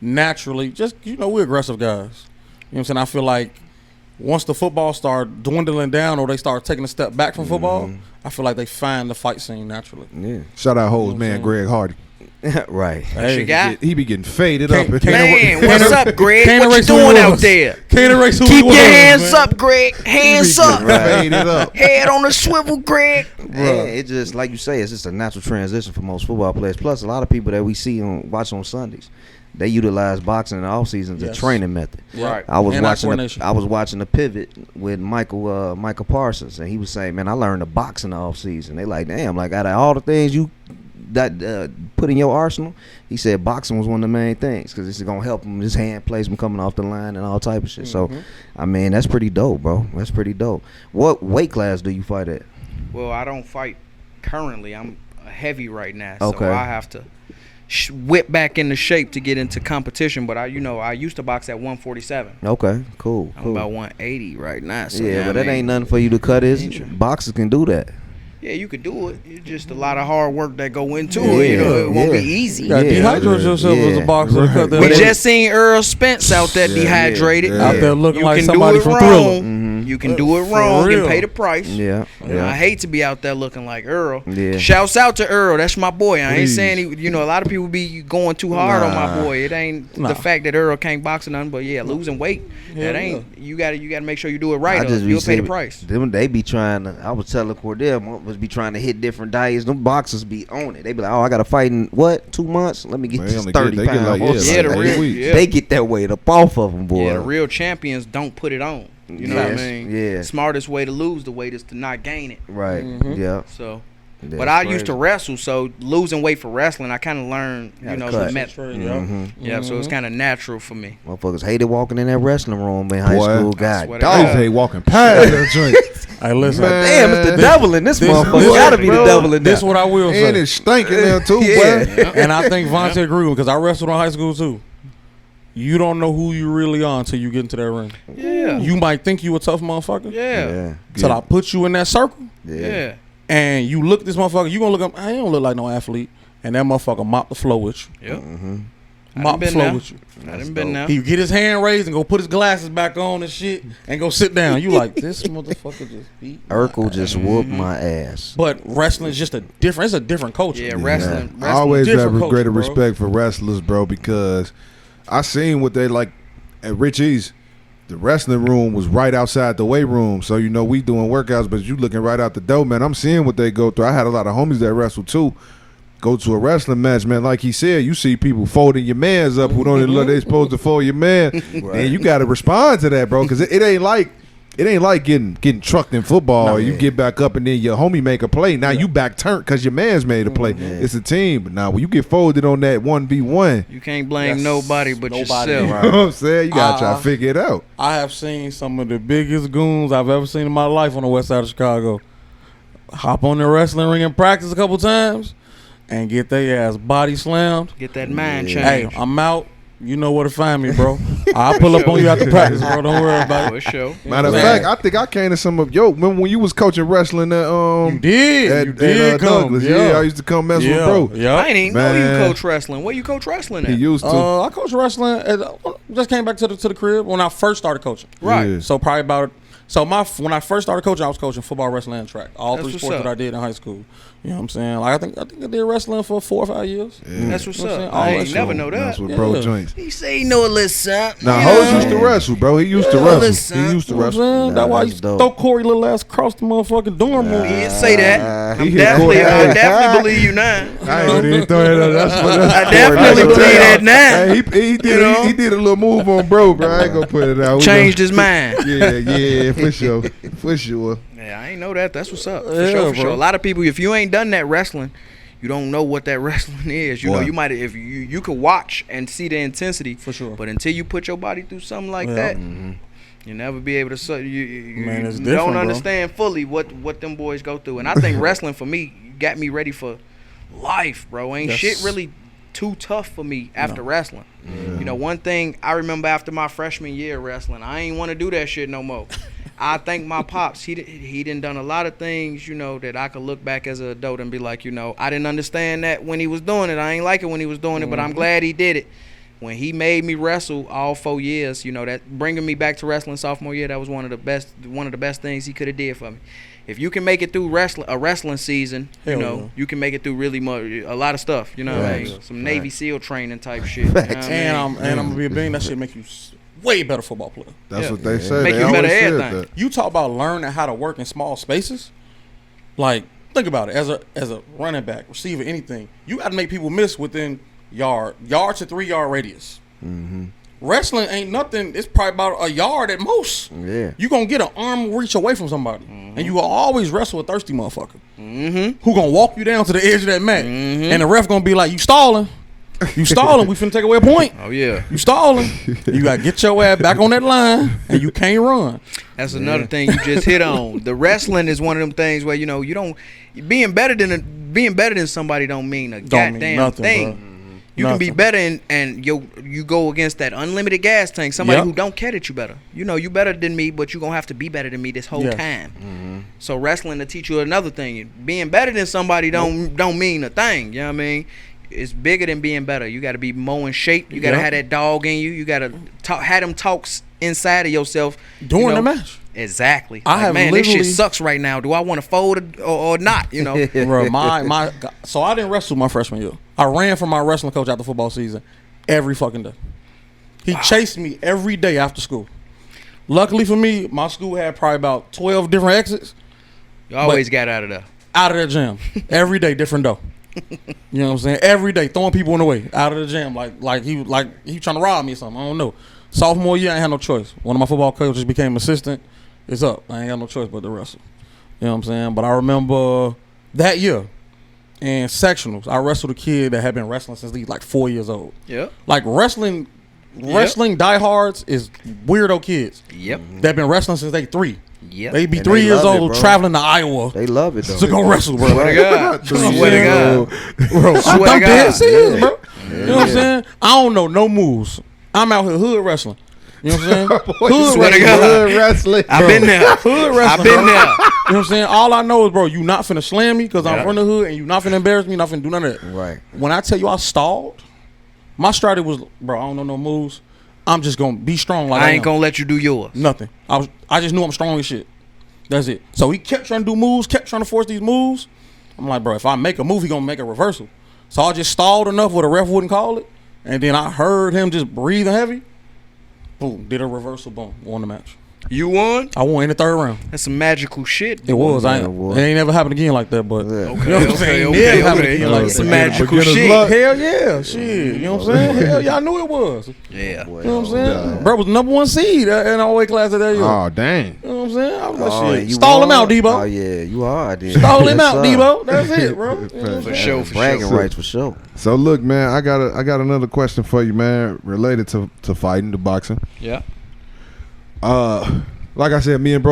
naturally, just, we're aggressive guys. You know what I'm saying? I feel like once the football start dwindling down or they start taking a step back from football, I feel like they find the fight scene naturally. Yeah. Shout out Hoes, man, Greg Hardy. Right. Hey, your guy? He be getting faded Can't- up. can't- Man, Can't what's erase- up, Greg? can't What you erase who he doing out was. there? Can't erase who he Keep was, your hands man. up, Greg. Hands up. Faded up. Head on the swivel, Greg. Yeah, it just like you say, it's just a natural transition for most football players. Plus, a lot of people that we see watch on Sundays, they utilize boxing in the off season as a Yes. training method. Right. I was Hand-eye watching. coordination. I was watching the pivot with Michael Parsons, and he was saying, "Man, I learned to box in the off season." They like, damn, like out of all the things you put in your arsenal, he said boxing was one of the main things because it's gonna help him his hand placement coming off the line and all type of shit. So, I mean, that's pretty dope, bro. That's pretty dope. What weight class do you fight at? Well, I don't fight currently. I'm a heavy right now, so Okay. I have to whip back into shape to get into competition. But I used to box at 147. Okay, cool. I'm about 180 right now. So Yeah, you know but what that I ain't mean? nothing for you to cut, is Ain't it? you? Boxers can do that. Yeah, you could do it. It's just a lot of hard work that go into Yeah, it. It won't yeah. be easy. You got to Yeah. dehydrate yourself as a Yeah. boxer. Right. Cut that We weight. just seen Earl Spence out there dehydrated. yeah. out there looking You like can somebody do it from wrong. Thriller. You can do it For wrong real. and pay the price. Yeah, I yeah. hate to be out there looking like Earl. Yeah. Shouts out to Earl. That's my boy. I ain't Please. saying a lot of people be going too hard on my Nah. boy. It ain't Nah. the fact that Earl can't box or nothing, but yeah, losing weight. Hell That ain't you gotta make sure you do it right, I or just be you'll pay the saying, price. Them they be trying to. I was telling Cordell was be trying to hit different diets. Them boxers be on it. They be like, oh, I got to fight in 2 months. Let me get Man, this they get- 30 they get pounds. like, yeah, Yeah, the like real 8 weeks. yeah. They get that weight up off of them, boy. Yeah, the real champions don't put it on. You know what I Yes, mean? yeah. Smartest way to lose the weight is to not gain it. Right. Mhm. Yeah. So But I used to wrestle, so losing weight for wrestling, I kind of learned, you know, the method. Yeah, so it's kind of natural for me. Motherfuckers hated walking in that wrestling room in high school. God, I used to hate walking past that joint. Hey, listen. Damn, it's the devil in this motherfucker. Gotta be the devil in this. this. What I will say. And it's stinking there too, Yeah. boy. And I think Vontae agree with me because I wrestled in high school too. You don't know who you really are until you get into that ring. Yeah. You might think you a tough motherfucker. Yeah. Till I put you in that circle. Yeah. And you look at this motherfucker, you gonna look up, I don't look like no athlete. And that motherfucker mop the floor with you. Yep. Mop the floor with you. I done been now. He get his hand raised and go put his glasses back on and shit and go sit down. You like, this motherfucker just beat Urkel just whooped my ass. But wrestling is just it's a different culture. Yeah, wrestling. I always different have culture, greater bro. respect for wrestlers, bro, because I seen what they like at Richie's. The wrestling room was right outside the weight room, so you know we doing workouts, but you looking right out the door, man. I'm seeing what they go through. I had a lot of homies that wrestle too. Go to a wrestling match, man. Like he said, you see people folding your mans up who don't even look they supposed to fold your man, and you got to respond to that, bro, because it ain't like getting trucked in football. You get back up and then your homie make a play. Now you back turned because your man's made a play. It's a team, but now when you get folded on that 1v1, You can't blame nobody but yourself. you know what I'm saying? You gotta try to figure it out. I have seen some of the biggest goons I've ever seen in my life on the west side of Chicago. Hop on the wrestling ring and practice a couple times and get their ass body slammed. Get that mind Hey, change. I'm out. You know where to find me, bro. I'll pull up on you after practice, bro. Don't worry about For it. sure. Matter of Man. fact, I think I came to some of remember when you was coaching wrestling at You did. You did come. Douglas? Yeah, I used to come mess with bro. Yeah. I ain't even know you Man. coach wrestling. Where you coach wrestling at? He used to. I coach wrestling. Just came back to the crib when I first started coaching. Right. Yeah. So probably about when I first started coaching, I was coaching football, wrestling, and track. All That's three what's sports up. that I did in high school. You know what I'm saying? Like I think I did wrestling for 4 or 5 years. That's what's You know what I'm up. saying? I All ain't that never shit. know That's that. what bro Yeah. joints. He say he know a little something. Now, you Hose know? used to wrestle, bro. He used to Yeah, wrestle. listen. He used to You know what I'm wrestle. saying? That's why I that's used to dope. throw Corey little ass across the motherfucking dorm room. He didn't say that. He I hit definitely believe you now. I ain't even throw it up. I definitely believe that now. Hey, he did a little move on bro. I ain't gonna put it out. We Changed his mind. Yeah, for sure. For sure. Yeah, I ain't know that. That's what's up. For Yeah, sure, for bro. sure. A lot of people, if you ain't done that wrestling, you don't know what that wrestling is. You know, Boy. you might if you could watch and see the intensity For sure. but until you put your body through something like Yeah. that, you never be able to. You Man, it's don't different, bro. understand fully what them boys go through. And I think wrestling for me got me ready for life, bro. Ain't Yes. shit really too tough for me after wrestling. You know, one thing I remember after my freshman year of wrestling, I ain't want to do that shit no more. I thank my pops. He done a lot of things, you know, that I could look back as an adult and be like, you know, I didn't understand that when he was doing it. I ain't like it when he was doing it, but I'm glad he did it. When he made me wrestle all 4 years, you know, that bringing me back to wrestling sophomore year, that was one of the best things he could have did for me. If you can make it through a wrestling season, Hell you know, yeah. you can make it through really a lot of stuff. You know what I mean? Some Navy SEAL training type shit. You know what I mean? And I'm gonna be a being that shit make you way better football player. That's Yeah. what they say. Make They you always better at said everything. that. You talk about learning how to work in small spaces. Like, think about it. As a running back, receiver, anything, you got to make people miss within yard to 3 yard radius. Wrestling ain't nothing. It's probably about a yard at most. Yeah. You gonna get an arm reach away from somebody, and you will always wrestle a thirsty motherfucker who gonna walk you down to the edge of that mat, and the ref gonna be like, "You stalling." You stalling, we finna take away a point. Oh yeah, You stalling. You gotta get your ass back on that line, and you can't run. that's another thing you just hit on. The wrestling is one of them things where you know you don't being better than somebody don't mean a Don't mean goddamn nothing, thing. bro. You can be Nothing. better and you go against that unlimited gas tank. Somebody Yep. who don't care that you better. You know you better than me, but you gonna have to be better than me this whole Yes. time. So wrestling to teach you another thing. Being better than somebody don't mean a thing. You know what I mean? It's bigger than being better. You got to be more in shape. You got to Yep. have that dog in you. You got to have them talks inside of yourself During you know? the match. Exactly. I have man, this shit literally- sucks right now. Do I want to fold or not? You know. Bro, so I didn't wrestle my freshman year. I ran from my wrestling coach after football season every fucking day. He chased me every day after school. Luckily for me, my school had probably about 12 different exits You always got out of there. out of that gym. Every day, different door. You know what I'm saying? Every day, throwing people in the way out of the gym, like he trying to rob me or something. I don't know. Sophomore year, I ain't had no choice. One of my football coaches became assistant. It's up. I ain't got no choice but to wrestle. You know what I'm saying? But I remember that year in sectionals, I wrestled a kid that had been wrestling since he was like 4 years old. Yeah. Like wrestling diehards is weirdo kids. Yep. That been wrestling since they 3. Yep. They be And 3 they years love it, old bro. traveling to Iowa They love it though. to go wrestle, bro. Swear to God. Swear to God. Bro, Swear I'm to dead God. serious, bro. You know what I'm saying? I don't know no moves. I'm out here hood wrestling. You know what I'm saying? Hood Swear to wrestling. God. Hood wrestling. I've been there. Hood wrestling. I've been bro. there. You know what I'm saying? All I know is, bro, you not finna slam me because I'm Yeah. from the hood, and you not finna embarrass me, not finna do none of that. Right. When I tell you I stalled, my strategy was, bro, I don't know no moves. I'm just gonna be strong like I I ain't am. gonna let you do yours. Nothing. I just knew I'm strong as shit. That's it. So he kept trying to do moves, kept trying to force these moves. I'm like, bro, if I make a move, he gonna make a reversal. So I just stalled enough where the ref wouldn't call it, and then I heard him just breathing heavy. Boom, did a reversal, boom, won the match. You won? I won in the 3rd round. That's some magical shit. It was. Yeah, I it ain't, was. it ain't never happened again like that, but Yeah. you know what I'm saying? Okay. Never happened again like It's that. some magical Beginner's shit. luck. Hell yeah, shit. You know what I'm saying? Hell yeah, I knew it was. Yeah. Boy, You know what I'm oh, saying? Bro was number 1 seed in our weight class of that year. Oh, dang. You know what I'm saying? I was like, Oh, shit. you Stall him hard? out, Debo. Oh yeah, you hard. Then. Stall him Yes, out, sir. Debo. That's it, bro. You know what I'm For saying? sure. For Bragging sure. rights for sure. So look, man, I got another question for you, man, related to fighting, to boxing. Yeah. Like I said, me and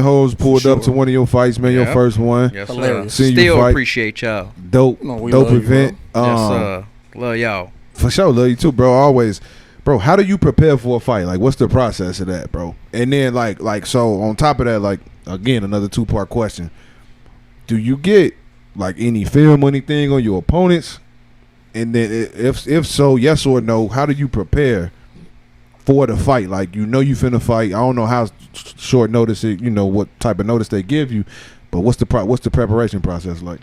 Hose pulled up to one of your fights, man. Your Yep. first one. Yes, Hilarious. sir. Seen you Still fight. appreciate y'all. Dope, No, we dope love you, event. Yes, sir. Love y'all. For sure, love you too, bro. Always, bro. How do you prepare for a fight? Like, what's the process of that, bro? And then, like, so on top of that, like, again, another 2-part question. Do you get like any film or anything on your opponents? And then, if so, yes or no, how do you prepare for the fight? Like, you finna fight. I don't know how short notice it. You know what type of notice they give you, but what's the preparation process like?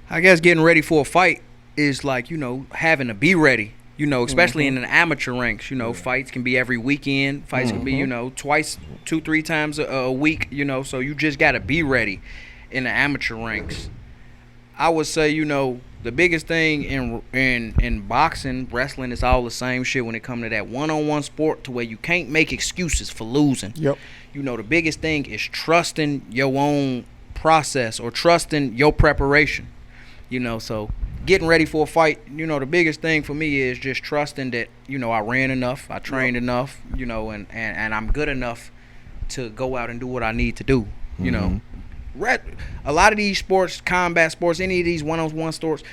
I guess getting ready for a fight is like, having to be ready. Especially in an amateur ranks, fights can be every weekend. Fights can be, twice, 2-3 times a week, so you just got to be ready in the amateur ranks. I would say, the biggest thing in boxing, wrestling is all the same shit when it comes to that one-on-one sport to where you can't make excuses for losing. Yep. The biggest thing is trusting your own process or trusting your preparation. So getting ready for a fight, the biggest thing for me is just trusting that, I ran enough, I trained enough, and I'm good enough to go out and do what I need to do, A lot of these sports, combat sports, any of these one-on-one sports,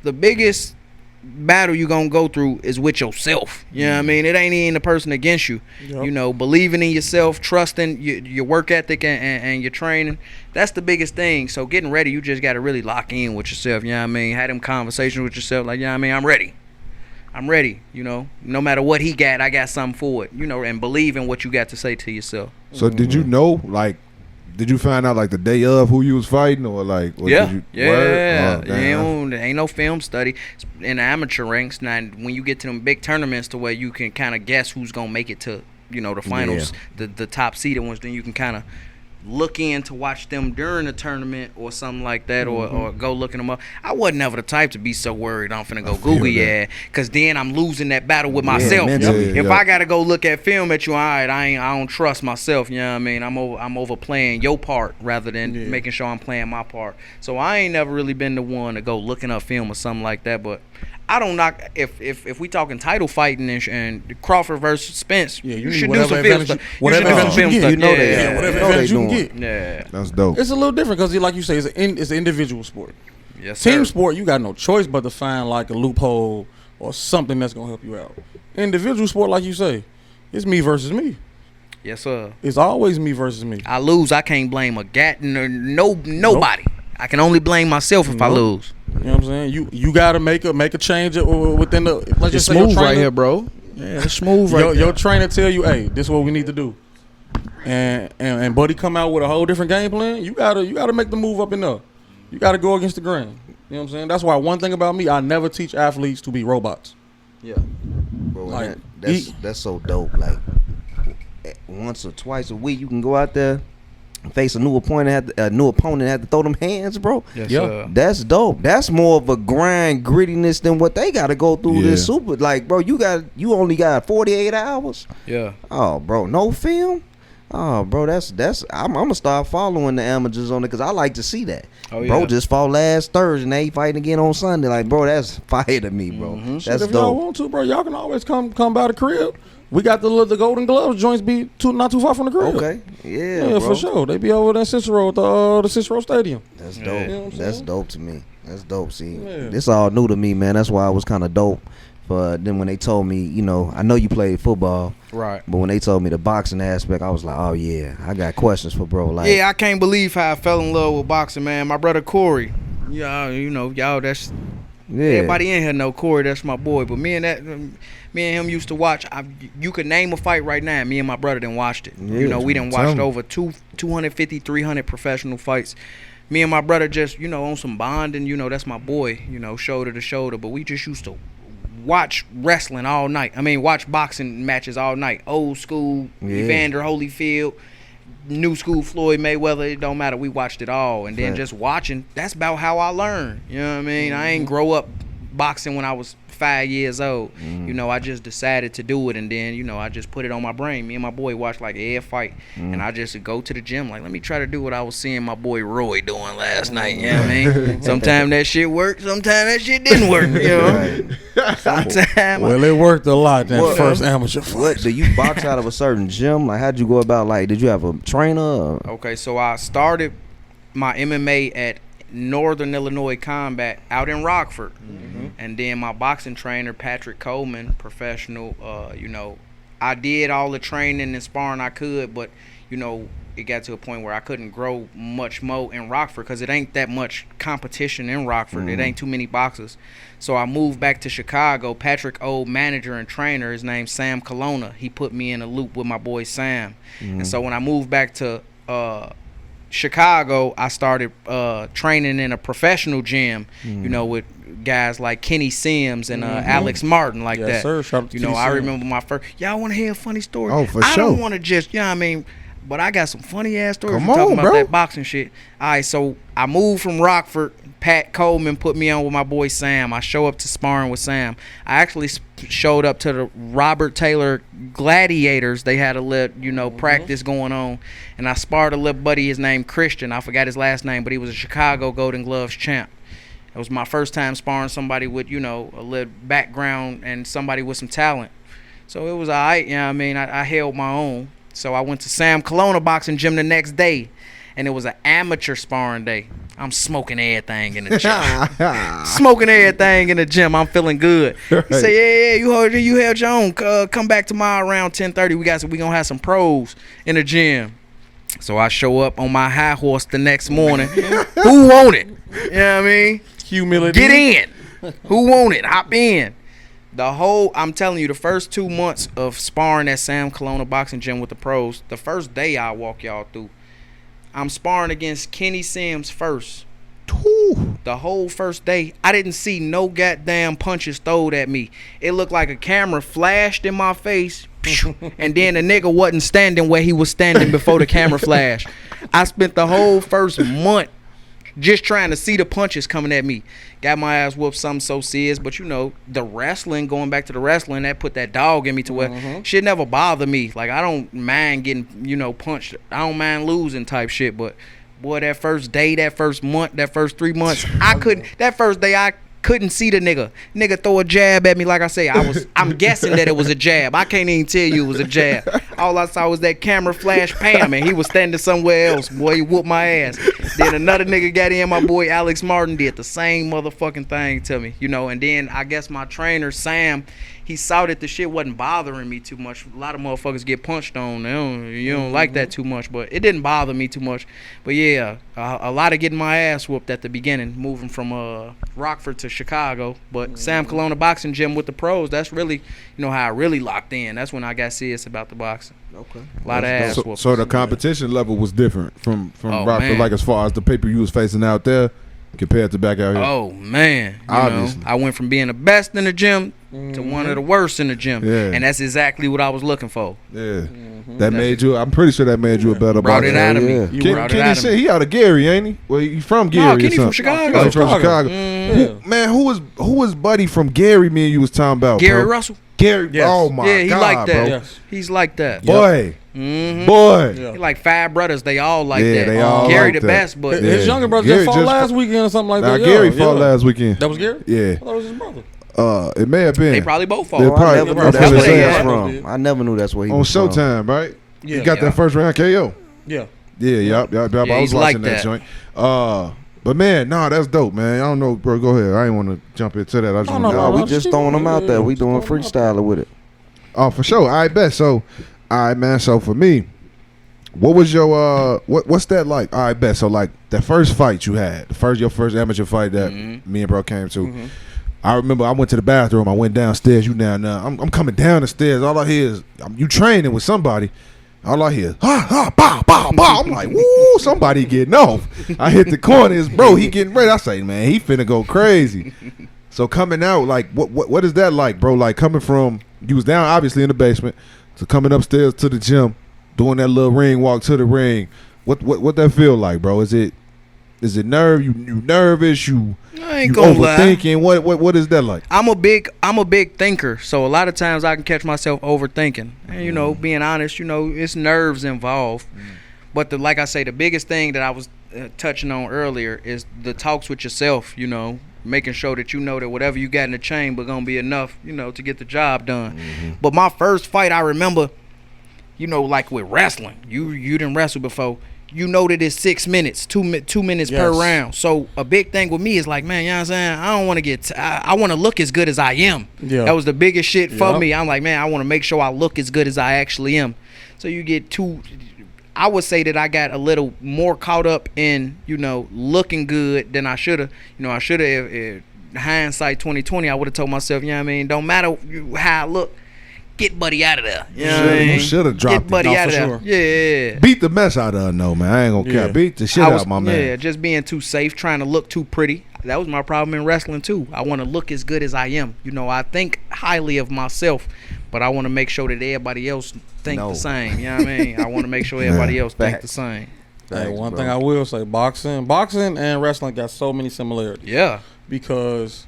the biggest battle you're going to go through is with yourself. You know what I mean? It ain't even the person against you. Yep. Believing in yourself, trusting your work ethic and your training. That's the biggest thing. So getting ready, you just got to really lock in with yourself. You know what I mean? Have them conversations with yourself like, I'm ready. I'm ready, no matter what he got, I got something for it, and believe in what you got to say to yourself. So did you know, like, did you find out like the day of who you was fighting, or like? Or Yeah, did you, yeah. Word? Oh, damn. There ain't no film study in the amateur ranks. Now, when you get to them big tournaments, to where you can kind of guess who's gonna make it to, the finals, the top seeded ones, then you can kind of look in to watch them during the tournament or something like that, or go looking them up. I wasn't ever the type to be so worried I'm finna go Google because then I'm losing that battle with myself. mentally. If I gotta go look at film at you, all right, I don't trust myself. You know what I mean? I'm overplaying your part rather than making sure I'm playing my part. So I ain't never really been the one to go looking up film or something like that. But I don't knock if we talking title fighting and Crawford versus Spence. Yeah, you need should do some film stuff. Whatever advantage you get, Yeah, whatever know advantage they you can doing. get. Yeah. That's dope. It's a little different because, like you say, it's an individual sport. Yes, sir. Team sport, you got no choice but to find like a loophole or something that's gonna help you out. Individual sport, like you say, it's me versus me. Yes, sir. It's always me versus me. I lose, I can't blame a gat nobody. I can only blame myself if I lose. You know what I'm saying? You gotta make a change within the. Let's just say your smooth trainer, right here, bro. Yeah, it's smooth right your trainer tell you, hey, this is what we need to do, and buddy come out with a whole different game plan. You gotta make the move up and up. You gotta go against the grain. You know what I'm saying? That's why one thing about me, I never teach athletes to be robots. Yeah, bro, Like, that's so dope. Like once or twice a week, you can go out there and face a new opponent. Have to throw them hands, bro. Yes, Yeah. sir. That's dope. That's more of a grind grittiness than what they got to go through. Yeah. This super, like, bro, you only got 48 hours. Yeah. Oh, bro, no film. Oh, bro, that's. I'm gonna start following the amateurs on it because I like to see that. Oh, yeah. Bro just fought last Thursday, and they fighting again on Sunday. Like, bro, that's fire to me, bro. Mm-hmm. That's If y'all dope. want to, bro, y'all can always come by the crib. We got the Golden Gloves joints not too far from the crib. Okay, yeah, Yeah, bro. for sure. They be over there in Cicero at the Cicero Stadium. That's dope. Yeah. You know what I'm That's saying? dope to me. That's dope. See, Yeah. this all new to me, man. That's why I was kind of dope. But then when they told me, you know, I know you played football, Right. but when they told me the boxing aspect, I was like, oh yeah, I got questions for bro. Like, Yeah, I can't believe how I fell in love with boxing, man. My brother Corey. Yeah, you know, y'all. That's yeah, everybody in here know Corey. That's my boy. But me and him used to watch. You could name a fight right now. Me and my brother done watched it. Yeah, You know, we done tell watched me. over 250, 300 professional fights. Me and my brother just, you know, on some bonding. You know, that's my boy. You know, shoulder to shoulder. But we just used to watch wrestling all night. I mean, watch boxing matches all night. Old school Yeah. Evander Holyfield, new school Floyd Mayweather. It don't matter. We watched it all, and then Right. just watching. That's about how I learned. You know what I mean? I ain't grow up boxing when I was 5 years old. You know, I just decided to do it, and then, you know, I just put it on my brain. Me and my boy watched like every fight, and I just go to the gym like, let me try to do what I was seeing my boy Roy doing last night. You know what I mean? Sometimes that shit worked, sometimes that shit didn't work. You know, sometimes. Well, it worked a lot that What? first amateur fight. what do you box out of a certain gym? Like, how'd you go about? Like, did you have a trainer? Or? Okay, so I started my MMA at Northern Illinois Combat out in Rockford, and then my boxing trainer Patrick Coleman, professional. You know, I did all the training and sparring I could, but you know, it got to a point where I couldn't grow much more in Rockford because it ain't that much competition in Rockford. It ain't too many boxers. So I moved back to Chicago. Patrick, old manager and trainer, his name's Sam Colonna. He put me in a loop with my boy Sam. And so when I moved back to Chicago, I started training in a professional gym, you know, with guys like Kenny Sims and Alex Martin like Yes, that. sir. Shout out to You know, Kenny I Sims. remember my first. Y'all want to hear a funny story? Oh, for I sure. don't want to just, you know what I mean? But I got some funny ass stories. Come We're talking on, about bro. that boxing shit. All right, so I moved from Rockford. Pat Coleman put me on with my boy Sam. I show up to sparring with Sam. I actually showed up to the Robert Taylor Gladiators. They had a little, you know, practice going on, and I sparred a little buddy. His name Christian. I forgot his last name, but he was a Chicago Golden Gloves champ. It was my first time sparring somebody with, you know, a little background and somebody with some talent. So it was all right, you know what I mean? I held my own. So I went to Sam Colonna boxing gym the next day, and it was an amateur sparring day. I'm smoking everything in the gym. Smoking everything in the gym. I'm feeling good. He said, yeah, you held your own. Come back tomorrow around 10:30. We gonna have some pros in the gym. So I show up on my high horse the next morning. Who want it? You know what I mean? Humility. Get in. Who want it? Hop in. I'm telling you, the first 2 months of sparring at Sam Colonna Boxing Gym with the pros, the first day I walk y'all through, I'm sparring against Kenny Sims first. The whole first day, I didn't see no goddamn punches thrown at me. It looked like a camera flashed in my face, and then the nigga wasn't standing where he was standing before the camera flashed. I spent the whole first month just trying to see the punches coming at me. Got my ass whooped something so serious, but you know, the wrestling, going back to the wrestling, that put that dog in me to where shit never bothered me. Like, I don't mind getting, you know, punched. I don't mind losing type shit, but boy, that first day, that first month, that first 3 months, that first day I couldn't see the nigga. Nigga throw a jab at me, like I say, I'm guessing that it was a jab. I can't even tell you it was a jab. All I saw was that camera flash Pam, and he was standing somewhere else. Boy, he whooped my ass. Then another nigga got in, my boy Alex Martin did the same motherfucking thing to me, you know. And then I guess my trainer Sam, he saw that the shit wasn't bothering me too much. A lot of motherfuckers get punched on. You don't like that too much, but it didn't bother me too much. But yeah, a lot of getting my ass whooped at the beginning, moving from Rockford to Chicago. But Sam Colonna Boxing Gym with the pros, that's really, you know, how I really locked in. That's when I got serious about the boxing. Okay. A lot of ass So, whooping. so the competition level was different from Oh, Rockford, man. like as far as the paper you was facing out there compared to back out here. Oh man, you Obviously. know, I went from being the best in the gym to one of the worst in the gym, Yeah. and that's exactly what I was looking for. Yeah, that made you. I'm pretty sure that made you a better Brought boxer. it out of me. Yeah. You brought it Kenny out of said me. he out of Gary, ain't he? Well, he from Gary. No, or Kenny from something. Chicago. Oh, he from Chicago. Yeah. Who was Buddy from Gary? Me and you was talking about Gary bro? Russell. Gary. Yes. Oh my Yeah, he God, like that. bro. Yes. He's like that. Boy, Boy. Yeah. Like 5 brothers, they all like Yeah, that. they all Gary like the that. best, but Yeah. His younger brother Gary just fought just last fought- weekend or something like Now that. Gary Yeah, fought yeah. last weekend. That was Gary? Yeah. I thought it was his brother. It may have been. they probably both fought. They Oh, probably- I never knew that's that's what where he they was had. from. I never knew that's where he On was from. Showtime, right? Yeah. You got that first round KO. Yeah. Yeah, yup. I was he's watching like that that. joint. But man, nah, that's dope, man. I don't know, bro. Go ahead. I didn't want to jump into that. I just No, want no, to. Nah, no, we just just keep throwing it. them out there. Yeah, We just doing throwing 'em out there. freestyling with it. Oh, for sure. I bet. So, all right, man. So for me, what was your what's that like? I bet. So like the first fight you had, your first amateur fight that me and bro came to. I remember I went to the bathroom. I went downstairs. You now. I'm coming down the stairs. All I hear is you training with somebody. All I hear, bow, bow, bow. I'm like, woo, somebody getting off. I hit the corners, bro. He getting ready. I say, man, he finna go crazy. So coming out, like, what is that like, bro? Like coming from, you was down obviously in the basement, to coming upstairs to the gym, doing that little ring walk to the ring. What that feel like, bro? Is it nerve? You nervous? I ain't You gonna lie. overthinking? What is that like? I'm a big thinker, so a lot of times I can catch myself overthinking. And being honest, it's nerves involved. But like I say, the biggest thing that I was touching on earlier is the talks with yourself. Making sure that that whatever you got in the chamber gonna be enough, to get the job done. But my first fight, I remember, like with wrestling, you didn't wrestle before. That it's 6 minutes, 2 minutes per Yes. round. So a big thing with me is like, man, you know what I'm saying? I don't want to I want to look as good as I am. Yeah. That was the biggest shit for Yep. me. I'm like, man, I want to make sure I look as good as I actually am. So you get I would say that I got a little more caught up in, looking good than I should have. I should have, if hindsight 2020, I would have told myself, don't matter how I look, get Buddy out of there. You know what I mean? You should have dropped Get Buddy No, out of for there. sure. Yeah. Beat the mess out of her, no man. I ain't gonna Yeah. care. Beat the shit I was, out, my man. Yeah, just being too safe, trying to look too pretty. That was my problem in wrestling too. I want to look as good as I am. I think highly of myself, but I want to make sure that everybody else think the same. You know what I mean? I want to make sure everybody else think the same. Hey, one thing I will say, boxing and wrestling got so many similarities. Yeah. Because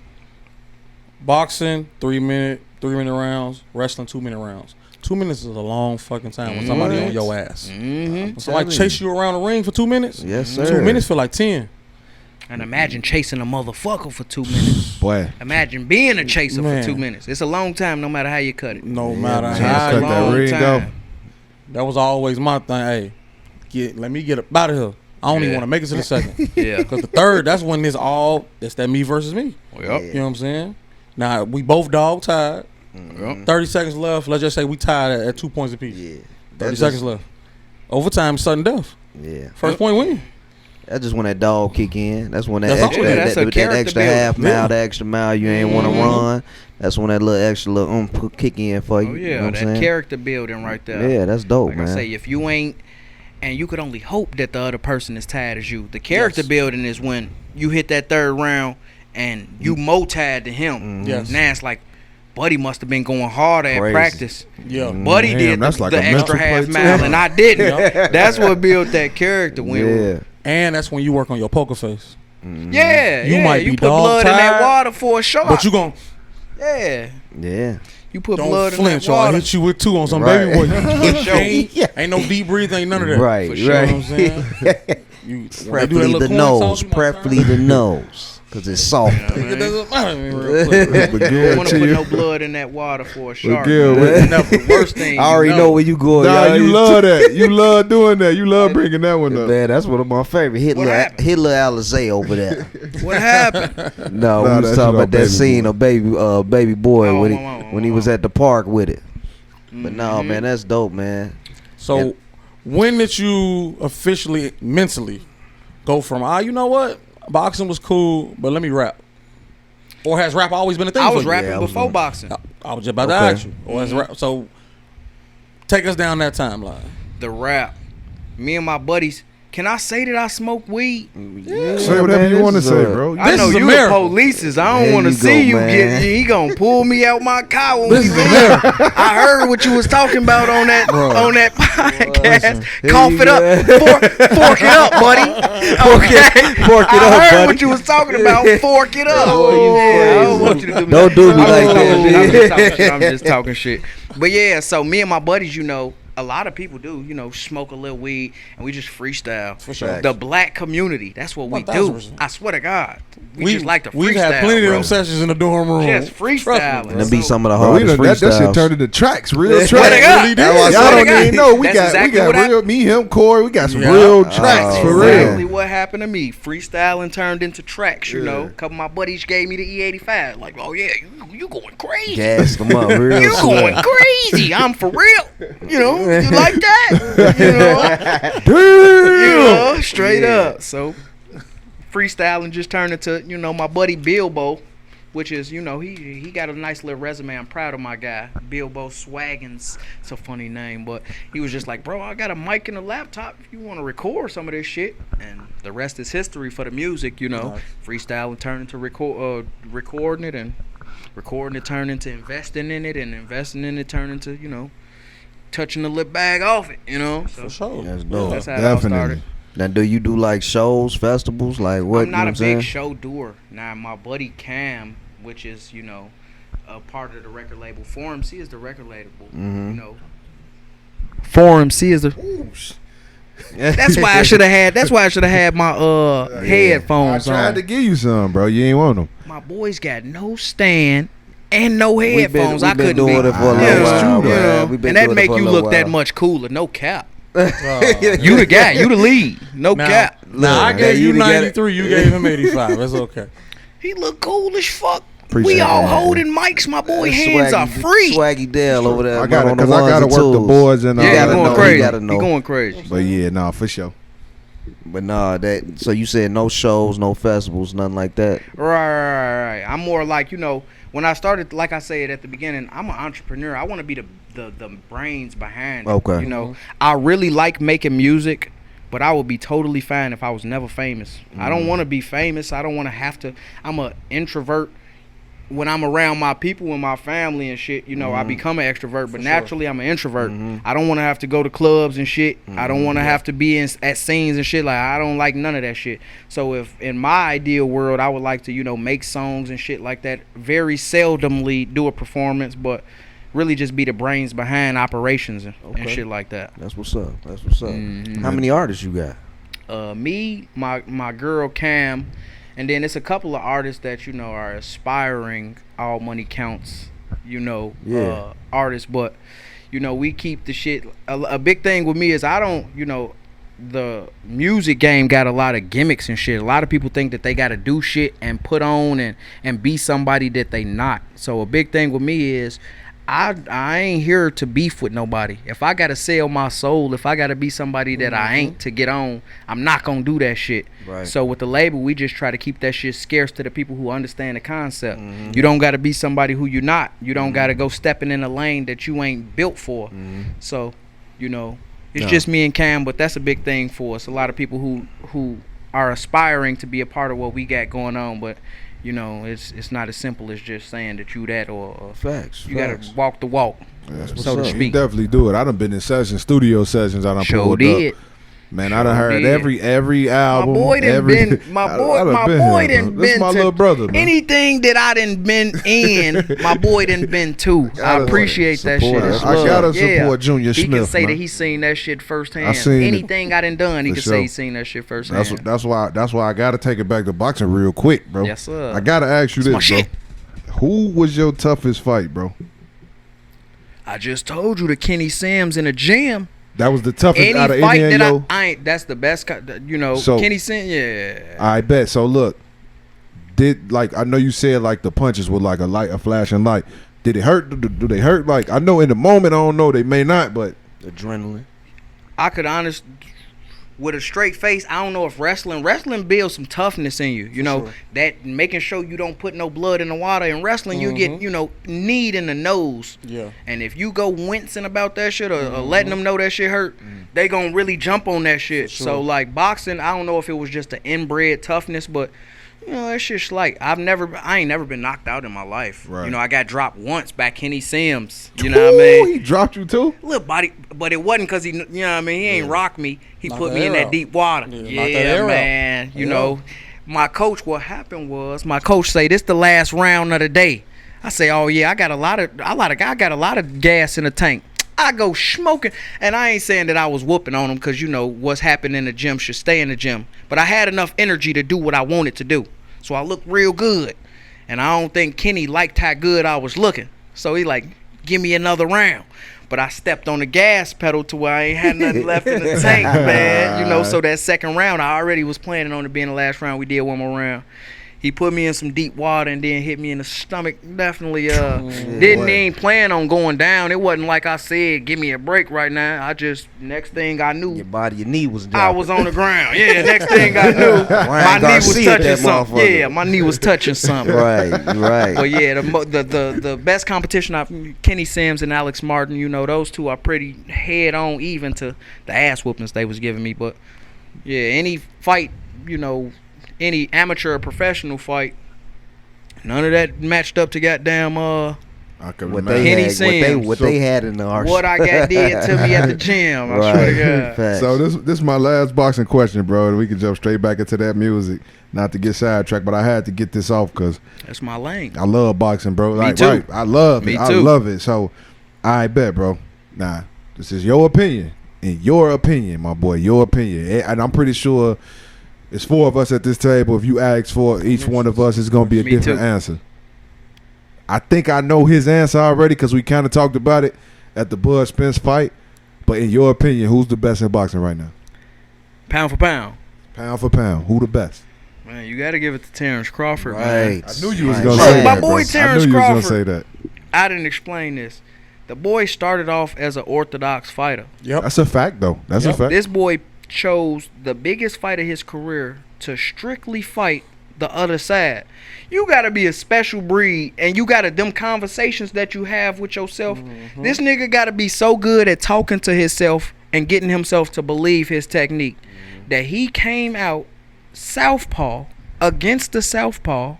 boxing 3 minute rounds, wrestling 2 minute rounds. 2 minutes is a long fucking time when somebody on your ass. When somebody chase you around the ring for 2 minutes. Yes, sir. 2 minutes feel like 10. And imagine chasing a motherfucker for 2 minutes. Boy. Imagine being a chaser Man. for 2 minutes. It's a long time, no matter how you cut it. No matter man. how Cut you that ring go. That was always my thing. Hey, let me get up out of here. I don't even Yeah. want to make it to the second. Yeah. Because the third, that's when it's that me versus me. Yep. You know what I'm saying? Now, we both dog tied. 30 seconds left. Let's just say we tied at 2 points apiece. Yeah. 30 seconds left. Overtime, sudden death. Yeah. First point win. That's just when that dog kick in. That's when that That's extra, all. That's a that character extra builder. half mile, Yeah. the extra mile you ain't want to run. That's when that little extra little kick in for you. Oh, You yeah. know what I'm That saying? character building right there. Yeah, that's dope, Like man. I say, if you ain't, and you could only hope that the other person is tired as you. The character Yes. building is when you hit that third round and you more tired than him. Yes. Now it's like, Buddy must have been going harder at Crazy. practice. Yeah. Buddy Damn, did that's the, like the a mental extra half play, mile, too. and I didn't. That's what built that character. When Yeah. And that's when you work on your poker face. yeah, You yeah, might you be put dog blood in that tired, water for a shot. But you gon' yeah, Yeah. you put don't blood flinch in or that I water. hit you with 2 on some Right. baby boy. sure. ain't no deep breathing, ain't none of that. Right, For You know right. what I'm saying? You, when they do that Preferably little the coin nose. toss, you might Preferably the nose. Because it's soft. It doesn't matter to me real quick. But You don't Gil, want to put no blood in that water for a shark. Gil, man. That's the worst thing. I already know where you going. nah, y'all. you love that. You love doing that. You love bringing that one up. Man, that's one of my favorite. What happened? Hitler Alizé over there. What happened? No, Nah, we was that's talking your about that baby scene boy. of baby boy Oh, when he was at the park with it. But no, Mm-hmm. man, that's dope, man. So, Yeah. when did you officially, mentally, go from, you know what? Boxing was cool, but let me rap. Or has rap always been a thing I for was you? rapping Yeah, I was before doing- boxing. I was just about to Okay. ask you. Or has rap, so, take us down that timeline. The rap. Me and my buddies. Can I say that I smoke weed? Say whatever you want to say, bro. I This know is you America. the police. I don't There want to you see go, you man. get. He gonna pull me out my car when This we is leave. America. I heard what you was talking about on that podcast. Here Cough you it up, fork it up, buddy. Okay, fork it I up, heard buddy. what you was talking about. Fork it up. Oh, you Yeah, I don't crazy. want you to do Don't do me like I'm that, just talking shit. I'm just talking shit. But yeah, so me and my buddies, a lot of people do, smoke a little weed and we just freestyle. For sure. The black community, that's what we do. 1000%. I swear to God. We just like to freestyle. We've had plenty of them sessions in the dorm room. Just freestyling. And them be some of the Bro, hardest that shit freestyles. turned into tracks, real Swear to tracks. God. Really did. Y'all Swear to don't God. even know. We That's got exactly what real. Me, him, Corey. We got some Yeah. real tracks for real. Exactly what happened to me. Freestyling turned into tracks, A couple of my buddies gave me the E85. Like, oh yeah, you going crazy. Gas them up real You going slow. crazy. I'm for real. You like that? Damn. Straight up. So freestyling just turned into, my buddy Bilbo, which is, he got a nice little resume. I'm proud of my guy. Bilbo Swaggins. It's a funny name, but he was just like, bro, I got a mic and a laptop if you want to record some of this shit. And the rest is history for the music, Nice. Freestyling turned into recording it, and recording it turned into investing in it, and investing in it turned into, touching the lip bag off it, So For sure. That's dope. that's how it all started. Definitely. Now, do you do like shows, festivals, like what? I'm not a you know big what show doer. Now, my buddy Cam, which is, a part of the record label, Forum C is the record label, Forum C is the. That's why I should have had my headphones I tried on. to give you some, bro. You ain't want them. My boys got no stand and no We've been- headphones. we've I been couldn't doing be. it for a little Yeah, while, you man. know, We've been and that doing it make for a you little look that while. much cooler. No cap. Uh, You the guy. You the lead. No now, cap. now I Look, gave now you you to get it. 93. You gave him 85. That's okay. He look cool as fuck. Appreciate We all that, man. holding mics. My boy hands are free. Swaggy Dale over there. I got it on the because I ones gotta and work the twos. boards and Yeah, You he gotta going know, crazy. you gotta know. He going crazy. But yeah, nah, for sure. But nah, that. So you said no shows, no festivals, nothing like that. Right. I'm more like, when I started, like I said at the beginning, I'm an entrepreneur. I want to be the brains behind it. Okay. I really like making music, but I would be totally fine if I was never famous. I don't want to be famous. I don't want to have to. I'm an introvert. When I'm around my people and my family and shit, I become an extrovert. But naturally, I'm an introvert. I don't want to have to go to clubs and shit. I don't want to have to be at scenes and shit. Like, I don't like none of that shit. So if in my ideal world, I would like to, make songs and shit like that. Very seldomly do a performance, but really just be the brains behind operations and shit like that. That's what's up. That's what's up. How many artists you got? Me, my girl Cam, and then it's a couple of artists that are aspiring All Money Counts, artists. But we keep the shit. A big thing with me is I don't, the music game got a lot of gimmicks and shit. A lot of people think that they got to do shit and put on and be somebody that they not. So a big thing with me is I ain't here to beef with nobody. If I gotta sell my soul, if I gotta be somebody that I ain't to get on, I'm not gonna do that shit. Right. So with the label, we just try to keep that shit scarce to the people who understand the concept. You don't gotta be somebody who you're not. You don't gotta go stepping in a lane that you ain't built for. So, it's just me and Cam, but that's a big thing for us. A lot of people who are aspiring to be a part of what we got going on, but it's not as simple as just saying that you that or Facts. you gotta walk the walk, so to You speak. definitely do it. I done been in sessions, studio sessions. I done Sure pulled did. up. Man, I done heard did. every album. My boy done been. My boy done This been my to little brother, man. anything that I done been in. My boy done been to. I appreciate that shit. support. It's I love. gotta Yeah. support Junior He Smith. can say man. that he's seen that shit firsthand. I seen it. Anything I done, he For can sure. say he's seen that shit firsthand. That's why I gotta take it back to boxing real quick, bro. Yes, sir. I gotta ask you It's my this, bro. shit. Who was your toughest fight, bro? I just told you the Kenny Sims in the gym. That was the toughest Any out of fight any of that your. I ain't. That's the best. So- Kenny Sims. Yeah. I bet. So look, I know you said like the punches were like a flashing light. Did it hurt? Do they hurt? Like, I know in the moment, I don't know, they may not, but Adrenaline. I could with a straight face, I don't know if wrestling builds some toughness in you. That making sure you don't put no blood in the water. In wrestling, you get, kneed in the nose. Yeah. And if you go wincing about that shit or letting them know that shit hurt, they gonna really jump on that shit. sure. So like boxing, I don't know if it was just an inbred toughness, but that shit's like I ain't never been knocked out in my life. Right. I got dropped once by Kenny Sims. You know what I mean? Ooh, he dropped you too. Little body, but it wasn't because he, He ain't rock me. He Knock put that me in air that out. deep water. Yeah, knock that Yeah, air out. man. Yeah. My coach. What happened was my coach say this the last round of the day. I say, oh yeah, I got a lot of gas in the tank. I go smoking, and I ain't saying that I was whooping on him because, you know, what's happened in the gym should stay in the gym. But I had enough energy to do what I wanted to do. So I looked real good. And I don't think Kenny liked how good I was looking. So he like, give me another round. But I stepped on the gas pedal to where I ain't had nothing left in the tank, man. You know, so that second round, I already was planning on it being the last round. We did one more round. He put me in some deep water and then hit me in the stomach. Definitely ain't plan on going down. It wasn't like I said, give me a break right now. I just, next thing I knew, your knee was down. I was on the ground. Yeah, next thing I knew, my knee was touching something. Yeah, my knee was touching something. Right. But yeah, the best competition, Kenny Sims and Alex Martin, you know, those two are pretty head on even to the ass whoopings they was giving me. But yeah, any fight, you know, any amateur or professional fight, none of that matched up to goddamn I can what imagine. they Kenny Sims. what they had in the arsenal. what I got did to me at the gym. I swear to God. Facts. So this is my last boxing question, bro. We can jump straight back into that music. Not to get sidetracked, but I had to get this off because That's my lane. I love boxing, bro. Me Like, too. right, I love Me it. I too. love it. So I bet, bro. Nah, this is your opinion. In your opinion, my boy, your opinion. And I'm pretty sure it's four of us at this table. If you ask for each one of us, it's going to be a Me different too. answer. I think I know his answer already because we kind of talked about it at the Bud Spence fight. But in your opinion, who's the best in boxing right now? Pound for pound. Pound for pound, who the best? Man, you got to give it to Terrence Crawford, man. Right. I knew you was Right. going to Right. say My that, boy bro. Terrence I knew you was going Crawford. to say that. I didn't explain this. The boy started off as an orthodox fighter. Yep. That's a fact, though. That's a Yep. fact. This boy chose the biggest fight of his career to strictly fight the other side. You gotta be a special breed, and you gotta them conversations that you have with yourself. This nigga gotta be so good at talking to himself and getting himself to believe his technique that he came out southpaw against the southpaw,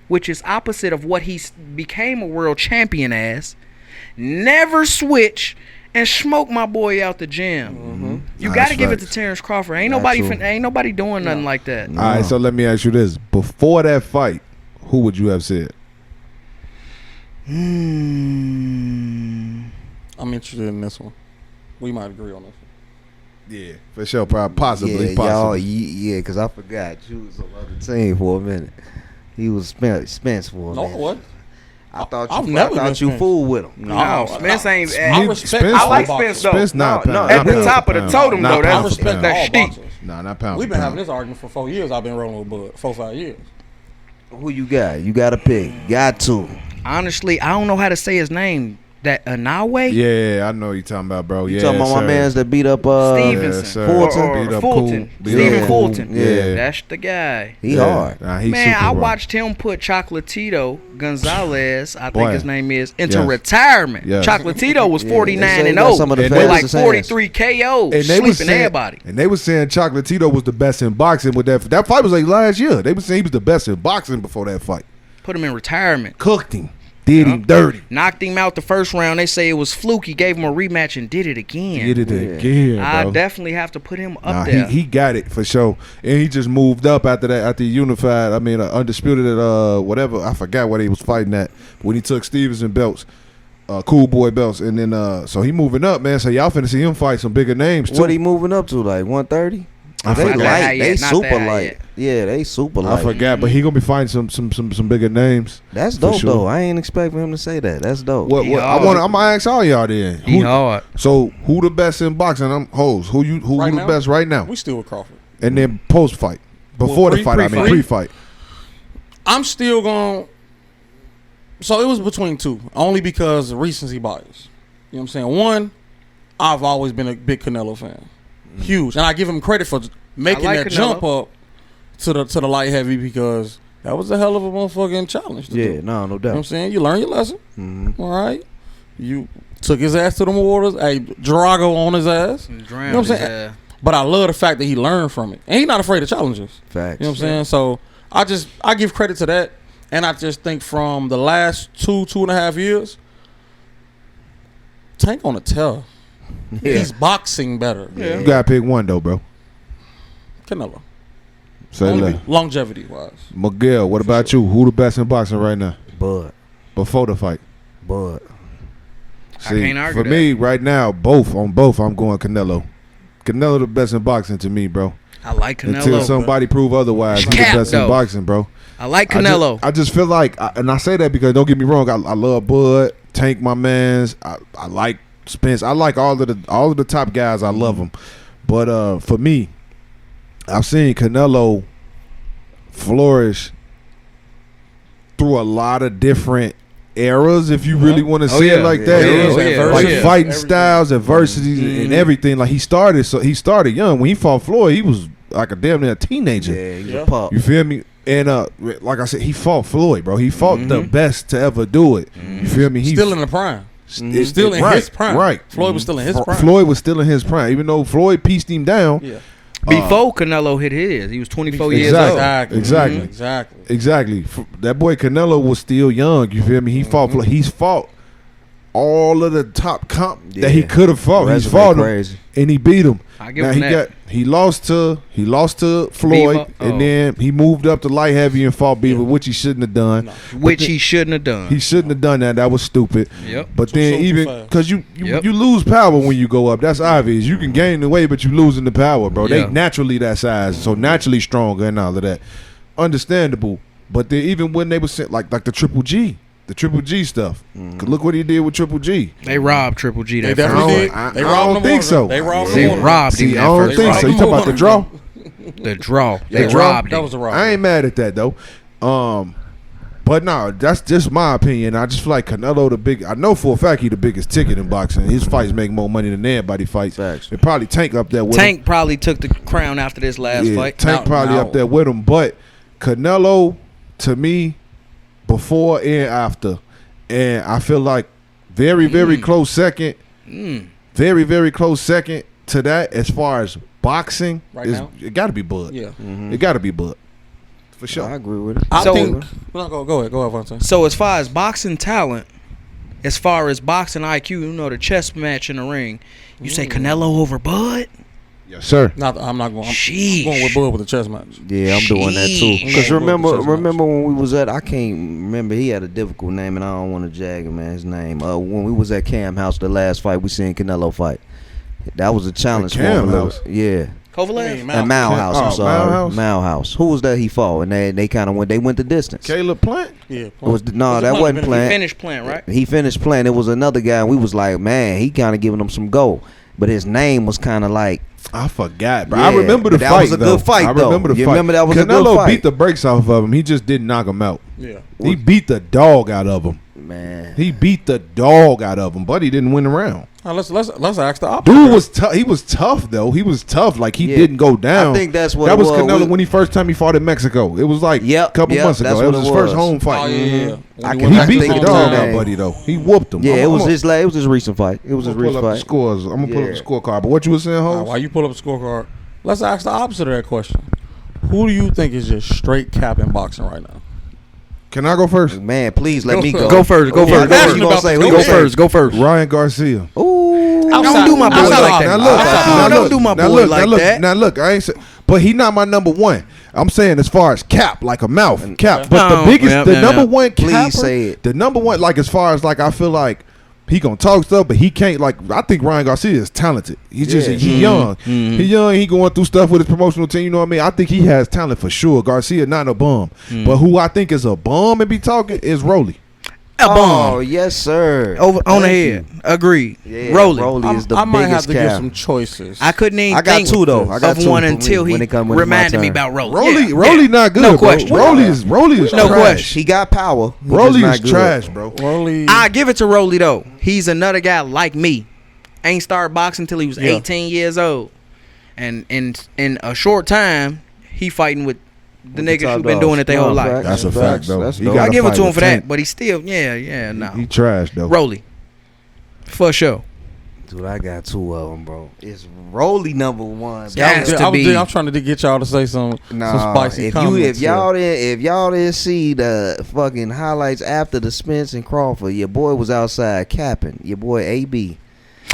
which is opposite of what he became a world champion as. Never switch and smoke my boy out the gym. You Nah, got to that's give it to facts. Terrence Crawford. Ain't That's nobody true. ain't nobody doing nothing like that. All right, so let me ask you this. Before that fight, who would you have said? Hmm. I'm interested in this one. We might agree on this one. Yeah, for sure. Possibly. Yeah, because I forgot you was on the other team for a minute. He was Spence for a No, minute. what? I thought I've you, never been you Spence. fooled with him. No, Spence ain't. I respect Spence- I like all Spence boxers. though. Spence not No, pound. at not the pound top for of the pound. totem, Not though, pound that's- I for respect pound. that all shtick. boxers. Nah, not pound. We've for been pound. having this argument for 4 years. I've been rolling with Bud. 4-5 years. Who you got? You got to pick. Got to. Honestly, I don't know how to say his name. That Anawe? Yeah, I know what you're talking about, bro. You Yeah, talking about my sir. mans that beat up Stevenson. sir. Fulton? Or Beat up Fulton. Cool. Beat Stephen up Fulton. Cool. Yeah. That's the guy. He Yeah. hard. Nah, he's Man, super I raw. watched him put Chocolatito Gonzalez, I Boy. think his name is, into Yes. retirement. Yes. Chocolatito was Yeah, 49 they say and he got 0 some of the And with they like fastest hands. 43 KOs, And they was sleeping saying, everybody. and they was saying Chocolatito was the best in boxing with that. That fight was like last year. They was saying he was the best in boxing before that fight. Put him in retirement. Cooked him, did him dirty. Knocked him out the first round. They say it was fluky. Gave him a rematch and did it again. Did it again, I bro. definitely have to put him up Nah, there. he got it for sure, and he just moved up after that. After he unified, I mean, undisputed at whatever. I forgot what he was fighting at when he took Stevenson belts, Cool Boy belts, and then so he moving up, man. So y'all finna see him fight some bigger names too. What he moving up to? Like 130? I They forgot. Not that high light. yet, They not super that high light. yet. Yeah, they super I light. forgot, but he gonna be fighting some bigger names. That's For dope sure. though. I ain't expect for him to say that. That's dope. What? He I hard. want. I'm gonna ask all y'all then. He Who- hard. So who the best in boxing? I'm hoes. Who Right the now? best right now? We still with Crawford. And then post fight, before Well, the fight. I mean pre-fight. pre-fight. I'm still going. So it was between two, only because of recency bias. You know what I'm saying? One, I've always been a big Canelo fan, huge, and I give him credit for making like that Canelo. jump up to the light heavy because that was a hell of a motherfucking challenge. To do. Yeah, no You know what I'm doubt. saying? You learn your lesson. Mhm. All right. You took his ass to them waters. Hey, Drago on his ass. You know what I'm saying? But I love the fact that he learned from it. And he's not afraid of challenges. Facts. You know what I'm saying? So I give credit to that. And I just think from the last 2.5 years, Tank on a tell. Yeah. He's boxing better. You gotta pick one though, bro. Canelo. Say that. Longevity wise. Miguel, what about you? Who the best in boxing right now? Bud. Before the fight. Bud. I can't argue for me right now, both, I'm going Canelo. Canelo the best in boxing to me, bro. I like Canelo. Until somebody prove otherwise, he's the best in boxing, bro. I like Canelo. I just feel like, and I say that because don't get me wrong, I love Bud, Tank, my mans. I like Spence. I like all of the top guys. I love them, but for me, I've seen Canelo flourish through a lot of different eras, if you really want to say it like that. Like fighting styles, adversities, and everything. Like he started young. When he fought Floyd, he was like a damn near teenager. Yeah, he's a pup. You feel me? And like I said, he fought Floyd, bro. He fought the best to ever do it. You feel me? Still in the prime. His prime. Right. Floyd was still in his prime. Floyd was still in his prime, even though Floyd pieced him down. Yeah. Before Canelo hit his, he was 24 years old. Exactly. That boy Canelo was still young. You feel me? He fought. He's fought all of the top comp that he could have fought. He's fought him, and he beat him. I give him that. He lost to Floyd, and then he moved up to light heavy and fought Beaver, which he shouldn't have done. He shouldn't have done. He shouldn't have done that. That was stupid. Yep. But then even because you lose power when you go up. That's obvious. You can gain the weight, but you losing the power, bro. They naturally that size, so naturally stronger and all of that. Understandable. But then even when they were sent like the Triple G. The Triple G stuff. Look what he did with Triple G. They robbed Triple G that first fight. I don't think so. They robbed him. I don't think so. You talking about the draw? The draw. They robbed him. That was a rob. I ain't mad at that though. But no, that's just my opinion. I just feel like Canelo I know for a fact he the biggest ticket in boxing. His fights make more money than everybody fights. Facts. It probably Tank up there with Tank him. probably took the crown after this last fight. Tank probably up there with him. But Canelo, to me, before and after. And I feel like very, very close second. Very, very close second to that as far as boxing. Now? It got to be Bud. Yeah. It got to be Bud. For sure. I agree with it. I think. Go ahead, Lavonte. So as far as boxing talent, as far as boxing IQ, you know, the chess match in the ring, you say Canelo over Bud? Yes, sir. I'm not going. Sheesh. I'm going with Bud with the chess match. Yeah, I'm doing that too. Because remember when we was at, I can't remember, he had a difficult name and I don't want to jag him, man, his name. When we was at Cam House, the last fight, we seen Canelo fight. That was a challenge for him. House? Yeah. Kovalev? At Mile House, I'm sorry. Mile House. Who was that he fought? And they kind of went the distance. Caleb Plant? Yeah. That wasn't Plant. He finished Plant, right? He finished Plant. It was another guy, and we was like, man, he kind of giving him some go. But his name was kind of like, I forgot, bro. Yeah, I remember the that fight. was a good fight, I remember though. the You fight. remember that was a good Canelo fight. beat the brakes off of him. He just didn't knock him out. Yeah. He beat the dog out of him. man. He beat the dog out of him, but he didn't win the round. Let's ask the opposite. Dude was tough. He was tough though. He was tough. Like he didn't go down. I think that's what that it was. was. Canelo when he first time he fought in Mexico. It was like a couple months ago. It was his first home fight. Oh, yeah. He beat the dog out, buddy. Though he whooped him. Yeah, it was his recent fight. It was his recent fight. Scores. I'm gonna pull up the scorecard. But what you were saying, Holmes? While you pull up the scorecard, let's ask the opposite of that question. Who do you think is just straight cap in boxing right now? Can I go first? Man, please let me go. Go first. Go first. Go first. Ryan Garcia. Ooh, don't do my boy like that. Don't do my boy like that. Now look, I ain't say, but he not my number one. I'm saying as far as cap, like a mouth cap. But the biggest, number one capper, please say it. The number one, like as far as like I feel like he gonna talk stuff, but he can't. Like I think Ryan Garcia is talented. He's just he young. He young. He going through stuff with his promotional team. You know what I mean? I think he has talent for sure. Garcia not a bum, but who I think is a bum and be talking is Rolly. A bum. Oh yes, sir. Over on the head. Agreed. Yeah, Rolly is the I might have biggest to give cap. some choices. I couldn't even I got think two though. I got of two one for me until he when it come- when it's my reminded me turn. about Rolly. Rolly not good. No bro. question. Rolly is No trash. question. He got power. He Rolly just is not good. trash, bro. Rolly. I give it to Rolly though. He's another guy like me. Ain't started boxing until he was 18 years old, and in a short time he fighting with the niggas who been doing it their whole life. That's a fact, though. That's He dope. got I give it to him fight for with Tank. that, but he still, no. He trash though. Rolly, for sure. Dude, I got two of them, bro. It's Rolly number one. Yeah. Has to be. I'm trying to get y'all to say some spicy if comments. y'all didn't see the fucking highlights after the Spence and Crawford, your boy was outside capping. Your boy AB.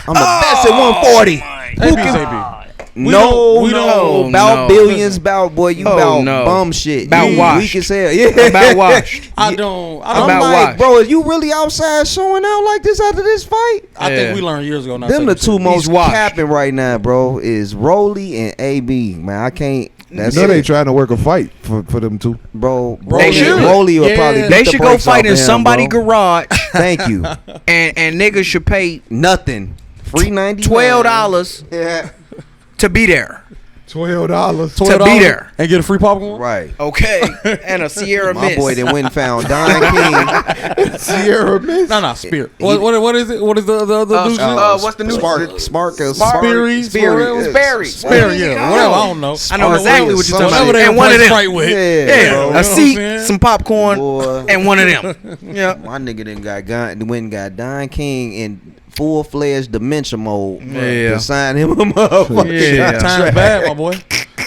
I'm the best at 140. AB's AB. We no, don't- about no. billions, about boy, you Oh, about no. bum shit. About You washed. weak as hell. Yeah, About washed. I don't. I'm About like, washed. bro, are you really outside showing out like this after this fight? I think Yeah. we learned years ago. Not Them the taking two shit. most washed. capping right now, bro. Is Rolly and AB. Man, I can't. That's know they it. trying to work a fight for them two. Bro. They should. Rolly will Yeah. probably. Beat They the should go brakes fight off in of him, somebody's bro. garage, Thank you. and niggas should pay Nothing. Free $12 Yeah. to be there. $12. To be there. and get a free popcorn. Right. Okay, and a Sierra My Mist. boy then went and found Don King. Sierra Mist. No, Spirit. What is it? What is the dude's name? what's the new Sparky. Spirit, yeah, whatever. I don't know. I know exactly what you're talking Whatever about. they And one of replace them. right with. Yeah, bro. You know A what I'm seat, saying? some popcorn, Boy. and one of them. Yeah. My nigga then went and got Don King in full-fledged dementia mode. Yeah. To sign him a motherfucking Yeah. Time's bad, my boy.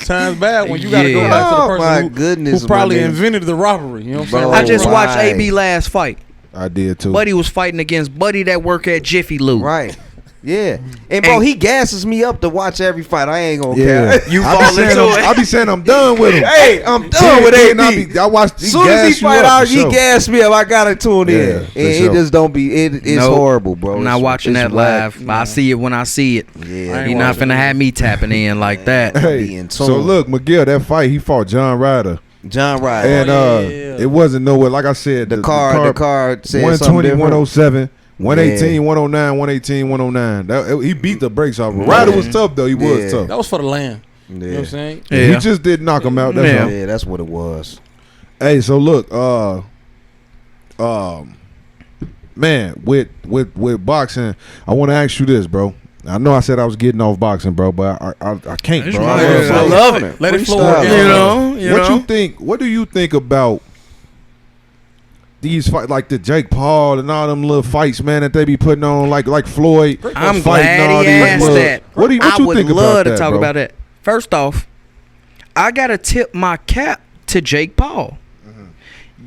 Time's bad when you got to go Yeah. back to the Oh, person my who, goodness, who probably my nigga. invented the robbery. You know what I'm saying? Bro. I just Right. watched AB last fight. I did too. Buddy was fighting against Buddy that work at Jiffy Lube. Right. Yeah. And bro, And- he gasses me up to watch every fight. I ain't gonna Yeah. care. You I be fall saying into I'm- it. I be saying I'm done with him. Hey, I'm done with Then AB. I watched. As soon as he fight out, he gassed me up. I gotta tune Yeah, in. for And sure. it just don't be. It's Nope. horrible, bro. I'm not watching it's that whack. live. I see it when I see it. Yeah. I He ain't not watching finna it. have me tapping in like that. be Hey, in so tune. look, McGill, that fight he fought John Ryder, John Ryder. and yeah. it wasn't nowhere. Like I said, the card said 120, something different. 107, 118, 109, 118, 109. He beat the brakes off him. Ryder was tough though. He was Yeah. tough. That was for the land. Yeah. You know what I'm saying? Yeah. He just did knock him out. That's Yeah. all. Yeah, that's what it was. Hey, so look, man, with boxing, I want to ask you this, bro. I know I said I was getting off boxing, bro, but I can't, bro. I love it. Let it flow. Freestyle. again. You What know? you think? What do you think about these fights, like the Jake Paul and all them little fights, man, that they be putting on, like Floyd? I'm fighting all glad he these asked little- that. What do you I would think love about to that, talk bro? about that. First off, I gotta tip my cap to Jake Paul.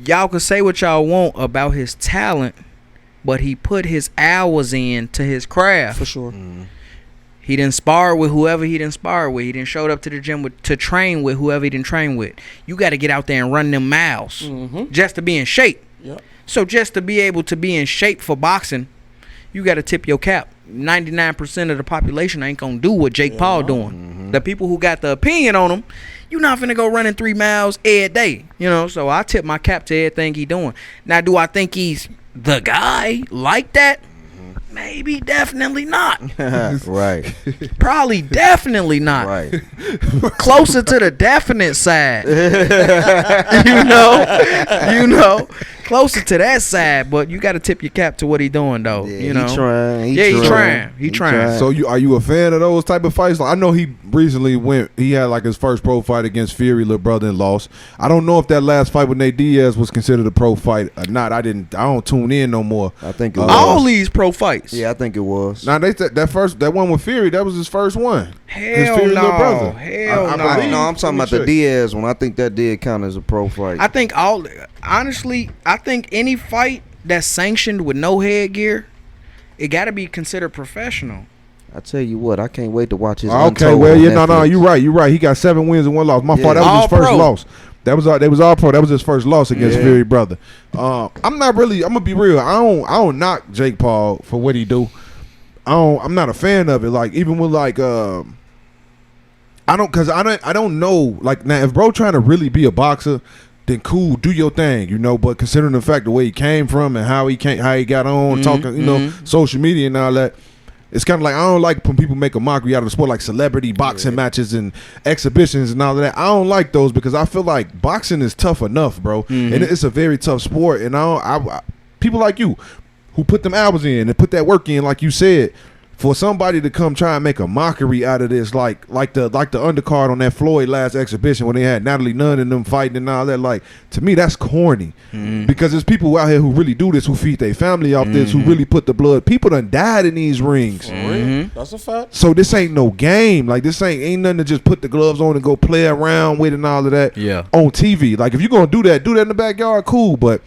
Y'all can say what y'all want about his talent, but he put his hours in to his craft. For sure. He didn't spar with whoever he didn't spar with. He didn't showed up to the gym to train with whoever he didn't train with. You got to get out there and run them miles just to be in shape. Yep. So just to be able to be in shape for boxing, you got to tip your cap. 99% of the population ain't going to do what Jake Paul doing. The people who got the opinion on him, you're not finna go running 3 miles every day. You know, so I tip my cap to everything he doing. Now, do I think he's the guy like that? Maybe, definitely not. Right. Probably, definitely not. Right. Closer to the definite side. you know, closer to that side. But you got to tip your cap to what he doing, though. Yeah, you know, he trying. He trying. So are you a fan of those type of fights? Like, I know he recently he had like his first pro fight against Fury, little brother, and lost. I don't know if that last fight with Nate Diaz was considered a pro fight or not. I don't tune in no more. I think it was. All these pro fights. Yeah, I think it was. Now they said that one with Fury, that was his first one. His Hell Fury no. little brother. Hell I no. believe. No, I'm talking about the Diaz one. I think that did count as a pro fight. I think honestly, I think any fight that's sanctioned with no headgear, it got to be considered professional. I tell you what, I can't wait to watch his. Okay, Untold well, on yeah, no, Netflix. you're right. He got 7 wins and 1 loss. My fault. That was All his first pro. loss. They was all pro. That was his first loss against Yeah. Fury brother. I'm gonna be real. I don't knock Jake Paul for what he do. I'm not a fan of it. Like even with like I don't know. Like now, if bro trying to really be a boxer, then cool, do your thing, you know. But considering the fact the way he came from and how he got on talking, you know, social media and all that. It's kind of like I don't like when people make a mockery out of the sport, like celebrity boxing matches and exhibitions and all of that. I don't like those because I feel like boxing is tough enough, bro, and it's a very tough sport. And I people like you who put them hours in and put that work in, like you said, for somebody to come try and make a mockery out of this, like the undercard on that Floyd last exhibition when they had Natalie Nunn and them fighting and all that, like to me that's corny because there's people out here who really do this, who feed their family off this, who really put the blood. People done died in these rings. For real. That's a fact. So this ain't no game. Like this ain't nothing to just put the gloves on and go play around with and all of that. Yeah. On TV. Like if you're gonna do that in the backyard, cool. But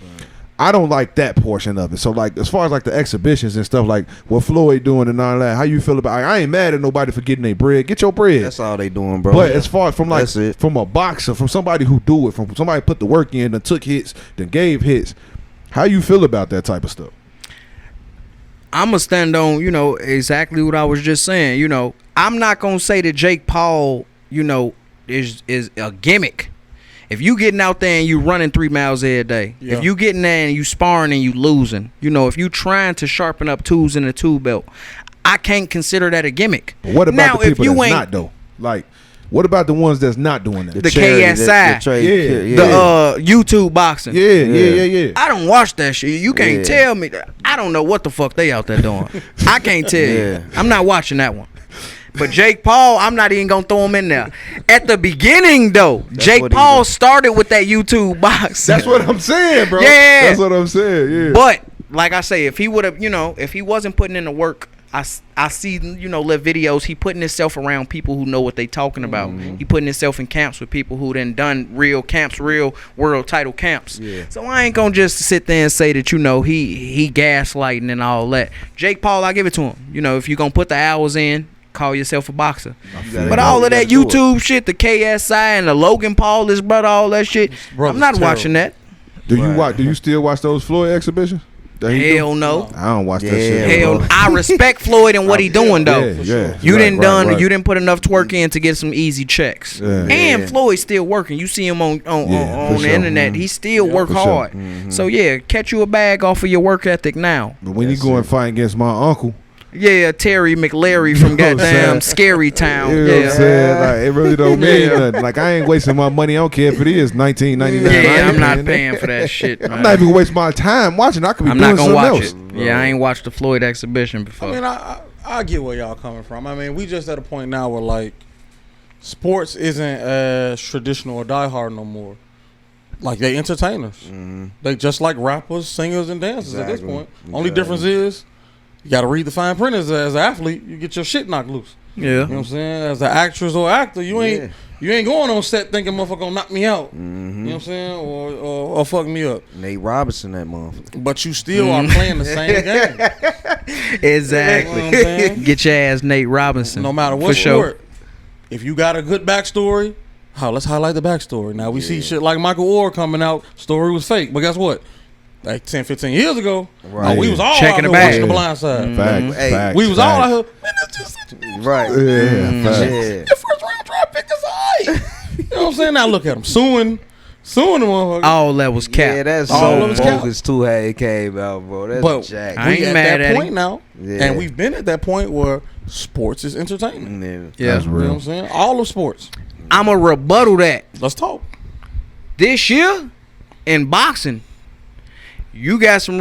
I don't like that portion of it. So like as far as like the exhibitions and stuff, like what Floyd doing and all that, how you feel about? I ain't mad at nobody for getting their bread. Get your bread. That's all they doing, bro. But as far from like That's it. from a boxer, from somebody who do it, from somebody put the work in, that took hits, then gave hits, how you feel about that type of stuff? I'm going to stand on, exactly what I was just saying. I'm not going to say that Jake Paul, is a gimmick. If you getting out there and you running 3 miles every day, if you getting there and you sparring and you losing, if you trying to sharpen up tools in the tool belt, I can't consider that a gimmick. But what about now, the people that's not though? Like, what about the ones that's not doing that? The KSI, the YouTube boxing. Yeah. I don't watch that shit. You can't tell me that. I don't know what the fuck they out there doing. I can't tell you. I'm not watching that one. But Jake Paul, I'm not even gonna throw him in there. At the beginning, though, Jake Paul started with that YouTube box. That's what I'm saying, bro. Yeah, that's what I'm saying. Yeah. But like I say, if he would have, if he wasn't putting in the work, I see, little videos. He putting himself around people who know what they talking about. He putting himself in camps with people who done real camps, real world title camps. Yeah. So I ain't gonna just sit there and say that he gaslighting and all that. Jake Paul, I give it to him. If you gonna put the hours in, call yourself a boxer. But all of that YouTube shit, the KSI and the Logan Paul, his brother, all that shit, I'm not watching that. Do you still watch those Floyd exhibitions? Hell no. I don't watch that shit. Hell, I respect Floyd and what he doing though. Yeah. You didn't put enough twerk in to get some easy checks. And Floyd's still working. You see him on the internet. He still work hard. So catch you a bag off of your work ethic now. But when you go and fight against my uncle. Yeah, Terry McLary from goddamn Scary Town. You know what I'm saying? Like, it really don't mean nothing. Like, I ain't wasting my money. I don't care if it is $19.99. Yeah, I'm not paying for that shit, man. I'm not even wasting my time watching. I could be doing something else. I'm not gonna watch it. Yeah, I ain't watched the Floyd exhibition before. I mean, I get where y'all coming from. I mean, we just at a point now where, like, sports isn't as traditional or diehard no more. Like, they entertainers. They just like rappers, singers, and dancers at this point. Only difference is, you got to read the fine print as an athlete. You get your shit knocked loose. Yeah. You know what I'm saying? As an actress or actor, you ain't going on set thinking motherfucker gonna knock me out. You know what I'm saying? Or fuck me up. Nate Robinson, that motherfucker. But you still are playing the same game. Exactly. You know what I'm saying? Get your ass Nate Robinson. No matter what sport. If you got a good backstory, let's highlight the backstory. Now we see shit like Michael Orr coming out, story was fake. But guess what? Like 10, 15 years ago, we was all checking out here watching The Blind Side. Facts. We was all out here, man, that's just right. The first round draft pick is high. You know what I'm saying? Now look at him suing the motherfucker. All that was cap. Yeah, that's all so bogus too how it came out, bro. That's jack. I ain't we mad at at that point him. now, and we've been at that point where sports is entertainment. Yeah. That's You know what real. I'm saying? All of sports. I'm a rebuttal that. Let's talk. This year in boxing, you got some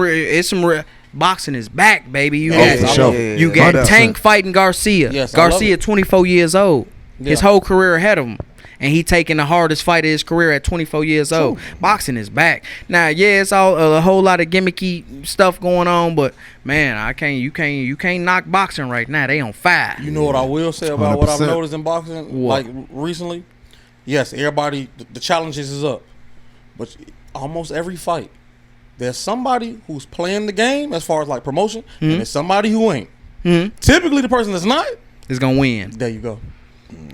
boxing is back, baby. You got Tank fighting Garcia. Yes, Garcia 24 years old. His Yeah. whole career ahead of him. And he taking the hardest fight of his career at 24 years old. Boxing is back. Now, it's all a whole lot of gimmicky stuff going on, but man, you can't knock boxing right now. They on fire. You know what I will say about what I've 100%. noticed in boxing, What? like recently? Yes, everybody, the challenges is up, but almost every fight, there's somebody who's playing the game as far as like promotion, and there's somebody who ain't. Typically, the person that's not is gonna win. There you go.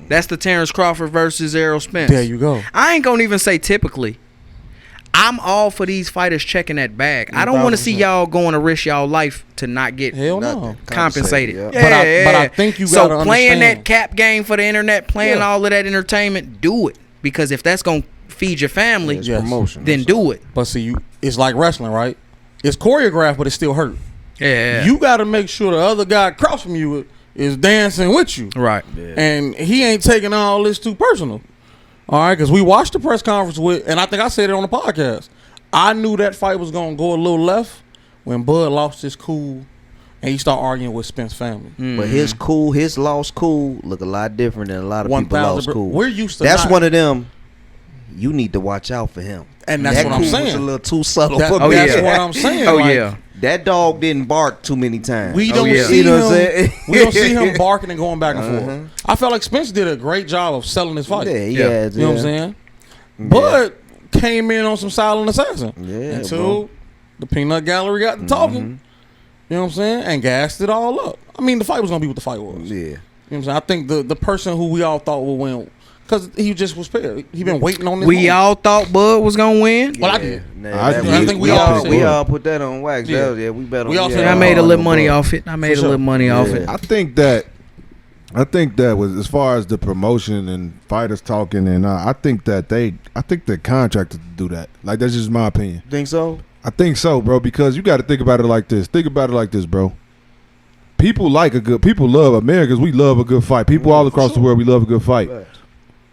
That's the Terrence Crawford versus Errol Spence. There you go. I ain't gonna even say typically. I'm all for these fighters checking that bag. I don't want to see y'all going to risk y'all life to not get Hell no. compensated. Yeah. But I think you gotta so playing understand. that cap game for the internet, playing all of that entertainment, do it. Because if that's gonna feed your family, It's promotion. then do it. But see, it's like wrestling, right? It's choreographed, but it still hurt. Yeah. You got to make sure the other guy across from you is dancing with you. Right. And he ain't taking all this too personal. All right, because we watched the press conference and I think I said it on the podcast. I knew that fight was going to go a little left when Bud lost his cool and he started arguing with Spence's family. But his lost cool look a lot different than a lot of people 1,000 lost cool. We're used to That's not- one of them. You need to watch out for him. And that's that what I'm cool saying. was a little too subtle That- for me. that's what I'm saying. Oh, like, yeah. That dog didn't bark too many times. We don't yeah. see You know what I'm him. saying? We don't see him barking and going back and forth. I felt like Spence did a great job of selling his fight. Yeah, Yeah. You know what I'm saying? Bud came in on some silent assassin Yeah, until The peanut gallery got to talking. You know what I'm saying? And gassed it all up. I mean, the fight was gonna be what the fight was. Yeah. You know what I'm saying? I think the person who we all thought would win, because he just was paired. He been waiting on this. We moment. all thought Bud was gonna win. Well, I did. I think we all we all put that on wax. Yeah. Yeah, we bet on. We all said I made a little money off it. I made a little money off it. I think that was as far as the promotion and fighters talking, and I think they're contracted to do that. Like, that's just my opinion. Think so? I think so, bro, because you got to think about it like this. Think about it like this, bro. People love Americans. We love a good fight. People all across the world, we love a good fight. Right.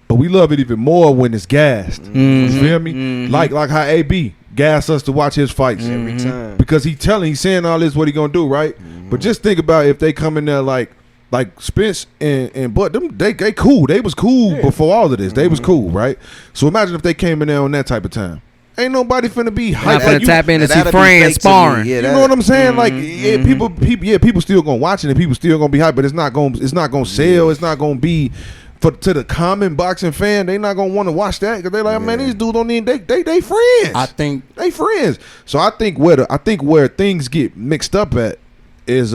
But we love it even more when it's gassed. You feel me? Like how AB gassed us to watch his fights Every time. because he's saying all this, what he gonna do, right? But just think about if they come in there like Spence and Bud, they cool. They was cool before all of this. They was cool, right? So imagine if they came in there on that type of time. Ain't nobody finna be hyped. Not Like finna tap in to see that'd be friends fake to me. sparring. Yeah, you know what I'm saying? Like, people still gonna watch it and people still gonna be hyped, but it's not gonna sell. It's not gonna be to the common boxing fan. They not gonna want to watch that because they like, man, these dudes don't need they friends. I think they friends. So I think where things get mixed up at is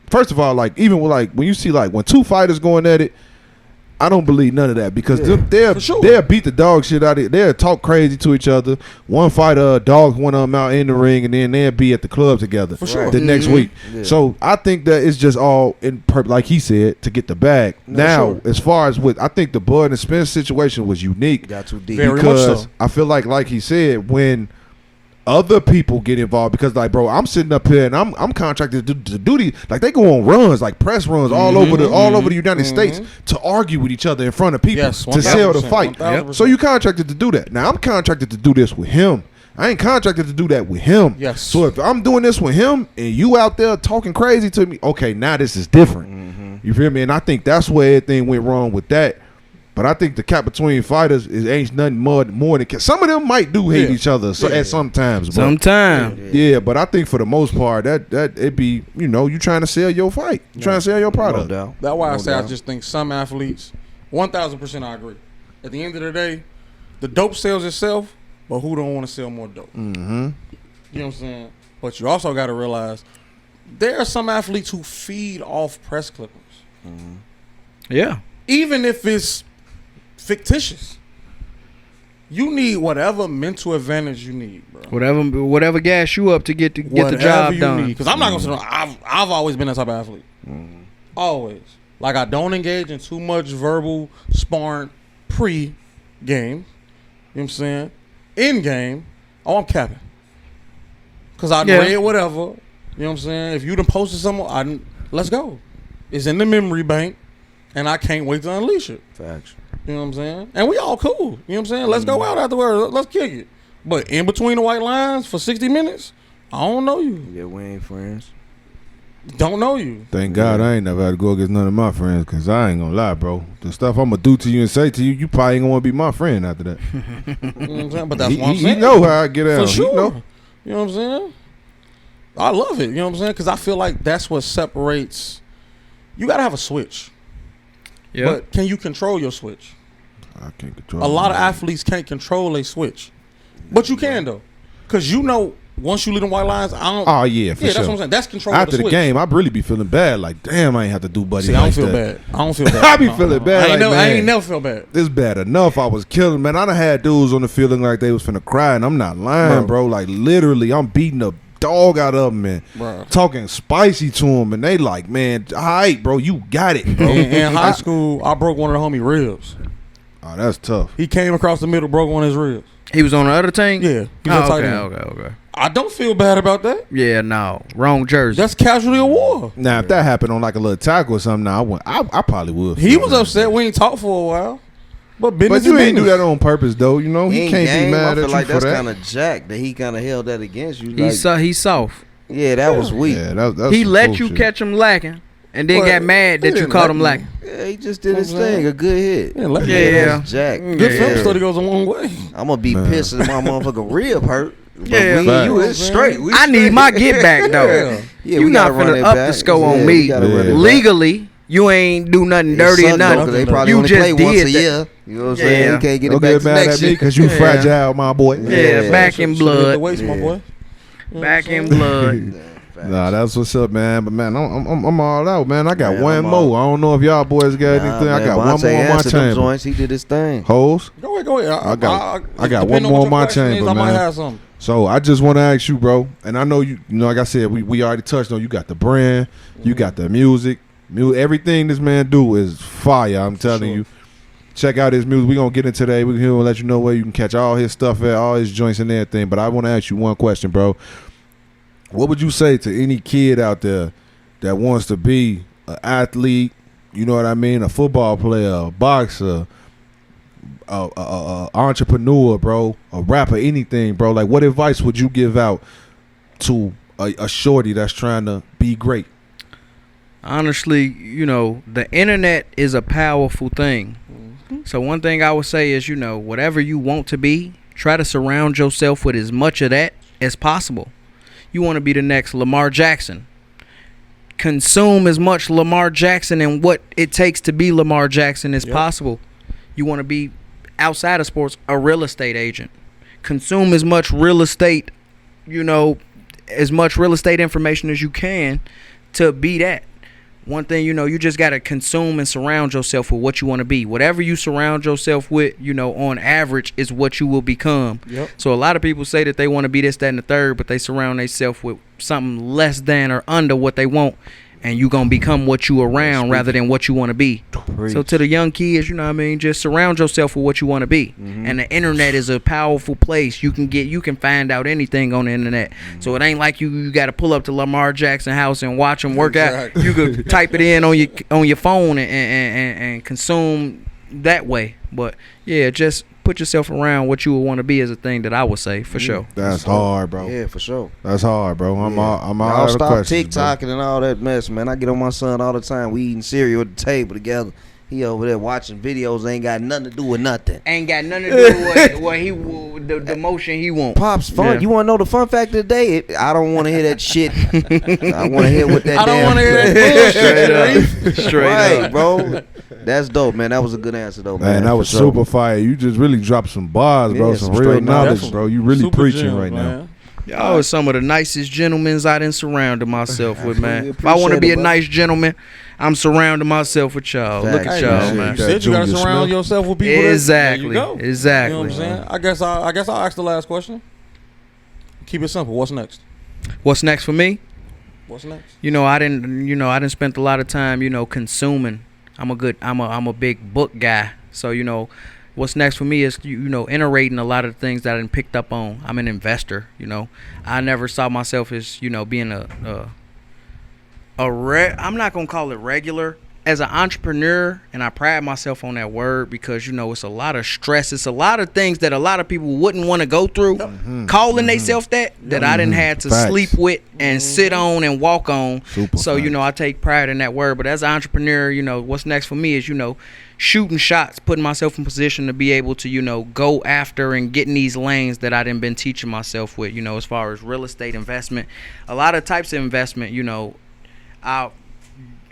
first of all, like, even with, like, when you see, like, when two fighters going at it, I don't believe none of that because they'll beat the dog shit out of it. They'll talk crazy to each other. One fighter dogs one of them out in the ring, and then they'll be at the club together the next week. Yeah. So I think that it's just all like he said, to get the bag. As far as I think the Bud and Spence situation was unique. Got too deep. Very Because much so. I feel like he said, when other people get involved, because, like, bro, I'm sitting up here and I'm contracted to do these, like, they go on runs, like press runs all over the United States to argue with each other in front of people to sell the fight. 1000%. So you contracted to do that. Now I'm contracted to do this with him. I ain't contracted to do that with him. Yes. So if I'm doing this with him and you out there talking crazy to me, okay, now this is different. You feel me? And I think that's where everything went wrong with that. But I think the cap between fighters ain't nothing more than some of them might do hate each other at some times. Sometimes. Yeah, but I think for the most part that it be, you trying to sell your fight. You trying to sell your product. No doubt. That's why I say doubt. I just think some athletes, 1000% I agree. At the end of the day, the dope sells itself, but who don't want to sell more dope? You know what I'm saying? But you also got to realize there are some athletes who feed off press clippings. Yeah. Even if it's fictitious. You need whatever mental advantage you need, bro. Whatever gas you up to get the job done. Because I'm not gonna say I've always been that type of athlete. Always. Like, I don't engage in too much verbal sparring pre-game. You know what I'm saying? In game, I'm capping. Because I read whatever. You know what I'm saying? If you done posted something, let's go. It's in the memory bank, and I can't wait to unleash it. Facts. You know what I'm saying? And we all cool. You know what I'm saying? Let's go out afterwards. Let's kick it. But in between the white lines for 60 minutes, I don't know you. Yeah, we ain't friends. Don't know you. Thank God I ain't never had to go against none of my friends, because I ain't gonna lie, bro. The stuff I'm gonna do to you and say to you, you probably ain't gonna want to be my friend after that. You know what I'm saying? But that's what I'm He saying. know how I get out. For sure. He know. You know what I'm saying? I love it. You know what I'm saying? Because I feel like that's what separates. You got to have a switch. Yeah. But can you control your switch? I can't control. A lot of athletes can't control a switch. But you can, though. Because once you leave them white lines, I don't. Oh, yeah, for yeah, sure. that's what I'm saying. That's control After of the the switch. game, I really be feeling bad. Like, damn, I ain't have to do buddy. See, like I don't feel that. bad. I don't feel bad. I be feeling bad. I ain't never feel bad. This bad enough. I was killing, man. I done had dudes on the feeling like they was finna cry, and I'm not lying, bro. Like, literally, I'm beating the dog out of them and talking spicy to them, and they like, man, all right, bro, you got it, bro. In high school, I broke one of the homie ribs. Oh, that's tough. He came across the middle, broke one of his ribs. He was on the other team? Yeah. He was on tight end. Okay. I don't feel bad about that. Yeah, no. Wrong jersey. That's casualty of war. Now, if that happened on like a little tackle or something, I probably would. He was upset. We ain't talked for a while. But business you is ain't do business. that on purpose, though. You know, he can't be mad I at feel you like for that's that. kind of jacked that he kind of held that against you. He's soft. Yeah, that was weak. Yeah, that's He some let bullshit. you catch him lacking and then Well, got mad that he you didn't caught let him me. lacking. Yeah, he just did his thing. A good hit. Yeah, That's jacked. Good film study goes a long way. I'm gonna be pissed if my motherfucking rib hurt. But Yeah. you is straight. We I need straight. my get back though. Yeah. Yeah, You we not gotta run finna it up back. the score Yeah, on we me. gotta run it back. Legally, you ain't do nothing It dirty or sucked, though, 'cause nothing. they probably You only just play once did a that. year. You know what I'm saying? Yeah. You can't get Don't it back get mad next at me year. because you fragile, my boy. Yeah, back in Hit the blood. waist, my Yeah. boy. Back in blood. Nah, that's what's up, man. But man, I'm all out, man. I got Man, one I'm more. I don't know if y'all boys got anything. I got one more in my chamber. Joints, he did his thing. Hoes. Go ahead. I got one more in my chamber, I might man. have something. So I just want to ask you, bro. And I know you know, like I said, we already touched on. You got the brand, you got the music, everything this man do is fire. I'm telling you. Check out his music. We gonna get into that. We gonna let you know where you can catch all his stuff at, all his joints and everything. But I want to ask you one question, bro. What would you say to any kid out there that wants to be an athlete? You know what I mean? A football player, a boxer, a entrepreneur, bro, a rapper, anything, bro. Like, what advice would you give out to a shorty that's trying to be great? Honestly, you know, the internet is a powerful thing. So one thing I would say is, you know, whatever you want to be, try to surround yourself with as much of that as possible. You want to be the next Lamar Jackson. Consume as much Lamar Jackson and what it takes to be Lamar Jackson as possible. You want to be, outside of sports, a real estate agent. Consume as much real estate, you know, as much real estate information as you can to be that. One thing, you know, you just got to consume and surround yourself with what you want to be. Whatever you surround yourself with, you know, on average is what you will become. Yep. So a lot of people say that they want to be this, that, and the third, but they surround themselves with something less than or under what they want. And you going to become what you around rather than what you want to be. Preach. So to the young kids, you know what I mean, just surround yourself with what you want to be. And the internet is a powerful place. You can find out anything on the internet. So it ain't like you got to pull up to Lamar Jackson house and watch him work out. You could type it in on your phone and consume that way. But yeah, just put yourself around what you would want to be is a thing that I would say for sure. That's hard, bro. Yeah, for sure. That's hard, bro. I'm all I'll stop questions, TikToking bro. and all that mess, man. I get on my son all the time. We eating cereal at the table together. He over there watching videos. Ain't got nothing to do with nothing. Ain't got nothing to do with the motion he want. Pops fun. Yeah. You want to know the fun fact of the day? I don't want to hear that shit. I want to hear what that. I don't want to hear that bullshit. Straight right, up, bro. That's dope, man. That was a good answer, though, man. That was super fire. You just really dropped some bars, bro. Some real knowledge, bro. You really preaching right now. Y'all are some of the nicest gentlemen I done surrounded myself with, man. If I want to be a nice gentleman, I'm surrounding myself with y'all. Look at y'all, man. You said you got to surround yourself with people. Exactly. Exactly. You know what I'm saying? I guess I'll ask the last question. Keep it simple. What's next? What's next for me? What's next? You know, I didn't spend a lot of time, you know, consuming. I'm a big book guy. So, you know, what's next for me is, you know, iterating a lot of the things that I done picked up on. I'm an investor, you know. I never saw myself as, you know, being I'm not going to call it regular. As an entrepreneur, and I pride myself on that word because, you know, it's a lot of stress. It's a lot of things that a lot of people wouldn't want to go through. Calling themselves that I didn't have to sleep with and sit on and walk on. So, you know, I take pride in that word. But as an entrepreneur, you know, what's next for me is, you know, shooting shots, putting myself in position to be able to, you know, go after and get in these lanes that I done been teaching myself with, you know, as far as real estate investment. A lot of types of investment, you know,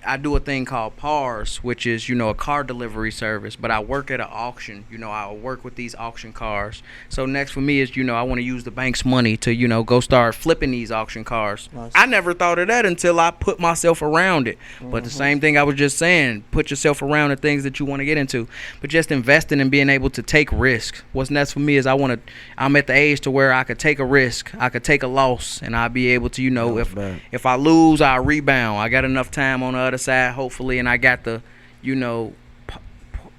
I do a thing called PARS, which is, you know, a car delivery service, but I work at an auction. You know, I work with these auction cars. So next for me is, you know, I want to use the bank's money to, you know, go start flipping these auction cars. Nice. I never thought of that until I put myself around it. But the same thing I was just saying, put yourself around the things that you want to get into. But just investing and being able to take risks. What's next for me is I'm at the age to where I could take a risk, I could take a loss, and I'll be able to, you know, if I lose, I'll rebound. I got enough time on the other side, hopefully, and I got the, you know,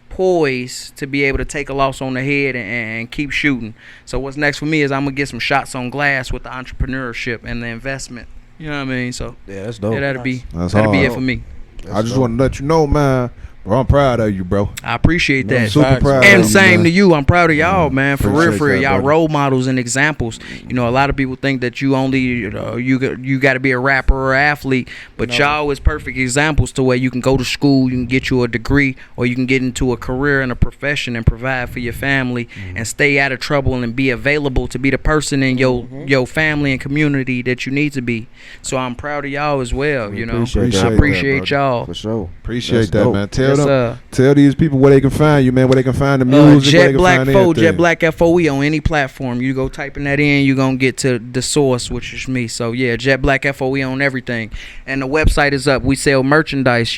poise to be able to take a loss on the head and keep shooting. So what's next for me is I'm gonna get some shots on glass with the entrepreneurship and the investment. You know what I mean? So yeah, that's dope. Yeah, that'll be it for me. I just want to let you know, man. Bro, I'm proud of you, bro. I appreciate that. Super proud and of you, same man. to you. I'm proud of y'all, man. For real, that, y'all buddy. role models and examples. You know, a lot of people think that you only, you got to be a rapper or athlete, but y'all is perfect examples to where you can go to school, you can get you a degree, or you can get into a career and a profession and provide for your family and stay out of trouble and be available to be the person in your family and community that you need to be. So I'm proud of y'all as well. You know, I appreciate y'all for sure. Appreciate that, man. Tell Yes, them, sir. tell these people where they can find you, man. Where they can find the music. where they Jet can Black find Fo, everything. Jet Black FOE on any platform. You go typing that in, you're gonna get to the source, which is me. So yeah, Jet Black FOE on everything. And the website is up. We sell merchandise,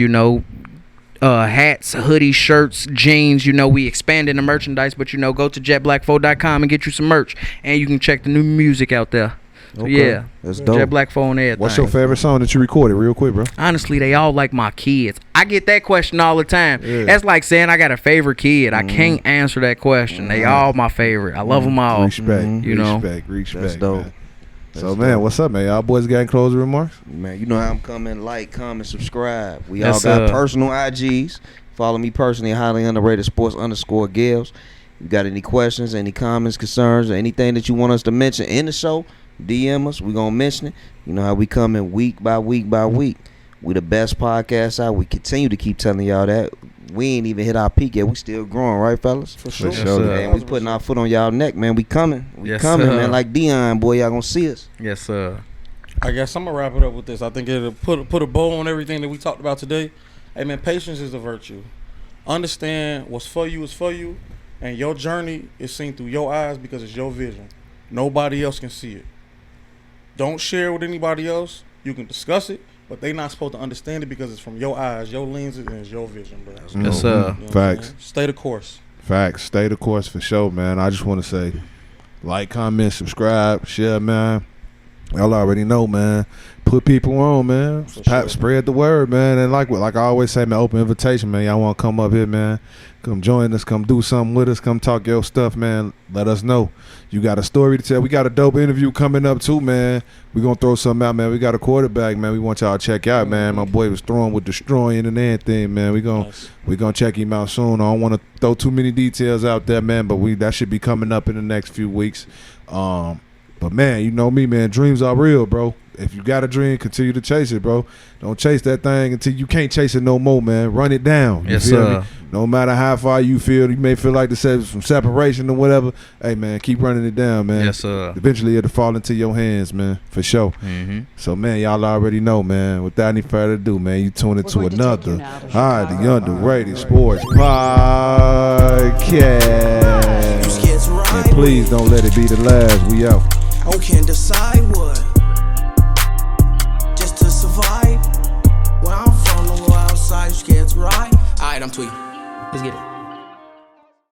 hats, hoodies, shirts, jeans. We expanding the merchandise, but go to jetblackfo.com and get you some merch. And you can check the new music out there. So Okay. yeah, That's dope. Jet Black Fo on everything. What's your favorite song that you recorded, real quick, bro? Honestly, they all like my kids. I get that question all the time. Yeah. That's like saying I got a favorite kid. I can't answer that question. They all my favorite. I love them all. Respect, You know. respect. That's dope. Man. So, man, what's up, man? Y'all boys got any closing remarks? Man, you know how I'm coming. Like, comment, subscribe. We Yes, all got sir. personal IGs. Follow me personally, highly underrated sports_Gills. You got any questions, any comments, concerns, or anything that you want us to mention in the show, DM us. We gonna mention it. You know how we coming week by week by week. We the best podcast out. We continue to keep telling y'all that. We ain't even hit our peak yet. We still growing, right, fellas? For sure. Yes, sir. Man, we putting our foot on y'all neck, man. We coming. We Yes, coming, sir. man. Like Dion, boy, y'all gonna see us. Yes, sir. I guess I'm gonna wrap it up with this. I think it'll put a bow on everything that we talked about today. Hey man, patience is a virtue. Understand what's for you is for you, and your journey is seen through your eyes because it's your vision. Nobody else can see it. Don't share with anybody else. You can discuss it, but they not supposed to understand it because it's from your eyes, your lenses, and it's your vision, bro. Yes, sir. You know what I'm Facts. saying? Stay the course. Facts. Stay the course for sure, man. I just want to say, like, comment, subscribe, share, man. Y'all already know, man. Put people on, man. Sure. Spread the word, man. And like I always say, man, open invitation, man. Y'all want to come up here, man. Come join us. Come do something with us. Come talk your stuff, man. Let us know. You got a story to tell. We got a dope interview coming up, too, man. We going to throw something out, man. We got a quarterback, man. We want y'all to check out, man. My boy was throwing with destroying and everything, man. We gonna check him out soon. I don't want to throw too many details out there, man, but that should be coming up in the next few weeks. But, man, you know me, man. Dreams are real, bro. If you got a dream, continue to chase it, bro. Don't chase that thing until you can't chase it no more, man. Run it down. You Yes, feel sir. me? No matter how far you feel, you may feel like there's some separation or whatever. Hey, man, keep running it down, man. Yes, sir. Eventually, it'll fall into your hands, man, for sure. Mm-hmm. So, man, y'all already know, man. Without any further ado, man, you tune into going to take you another now to highly Chicago. underrated sports podcast. Kids ride And please don't let it be the last. We out. You can decide what. Just to survive. Where I'm from, don't go outside. You scared to ride. Alright, I'm tweeting. Let's get it.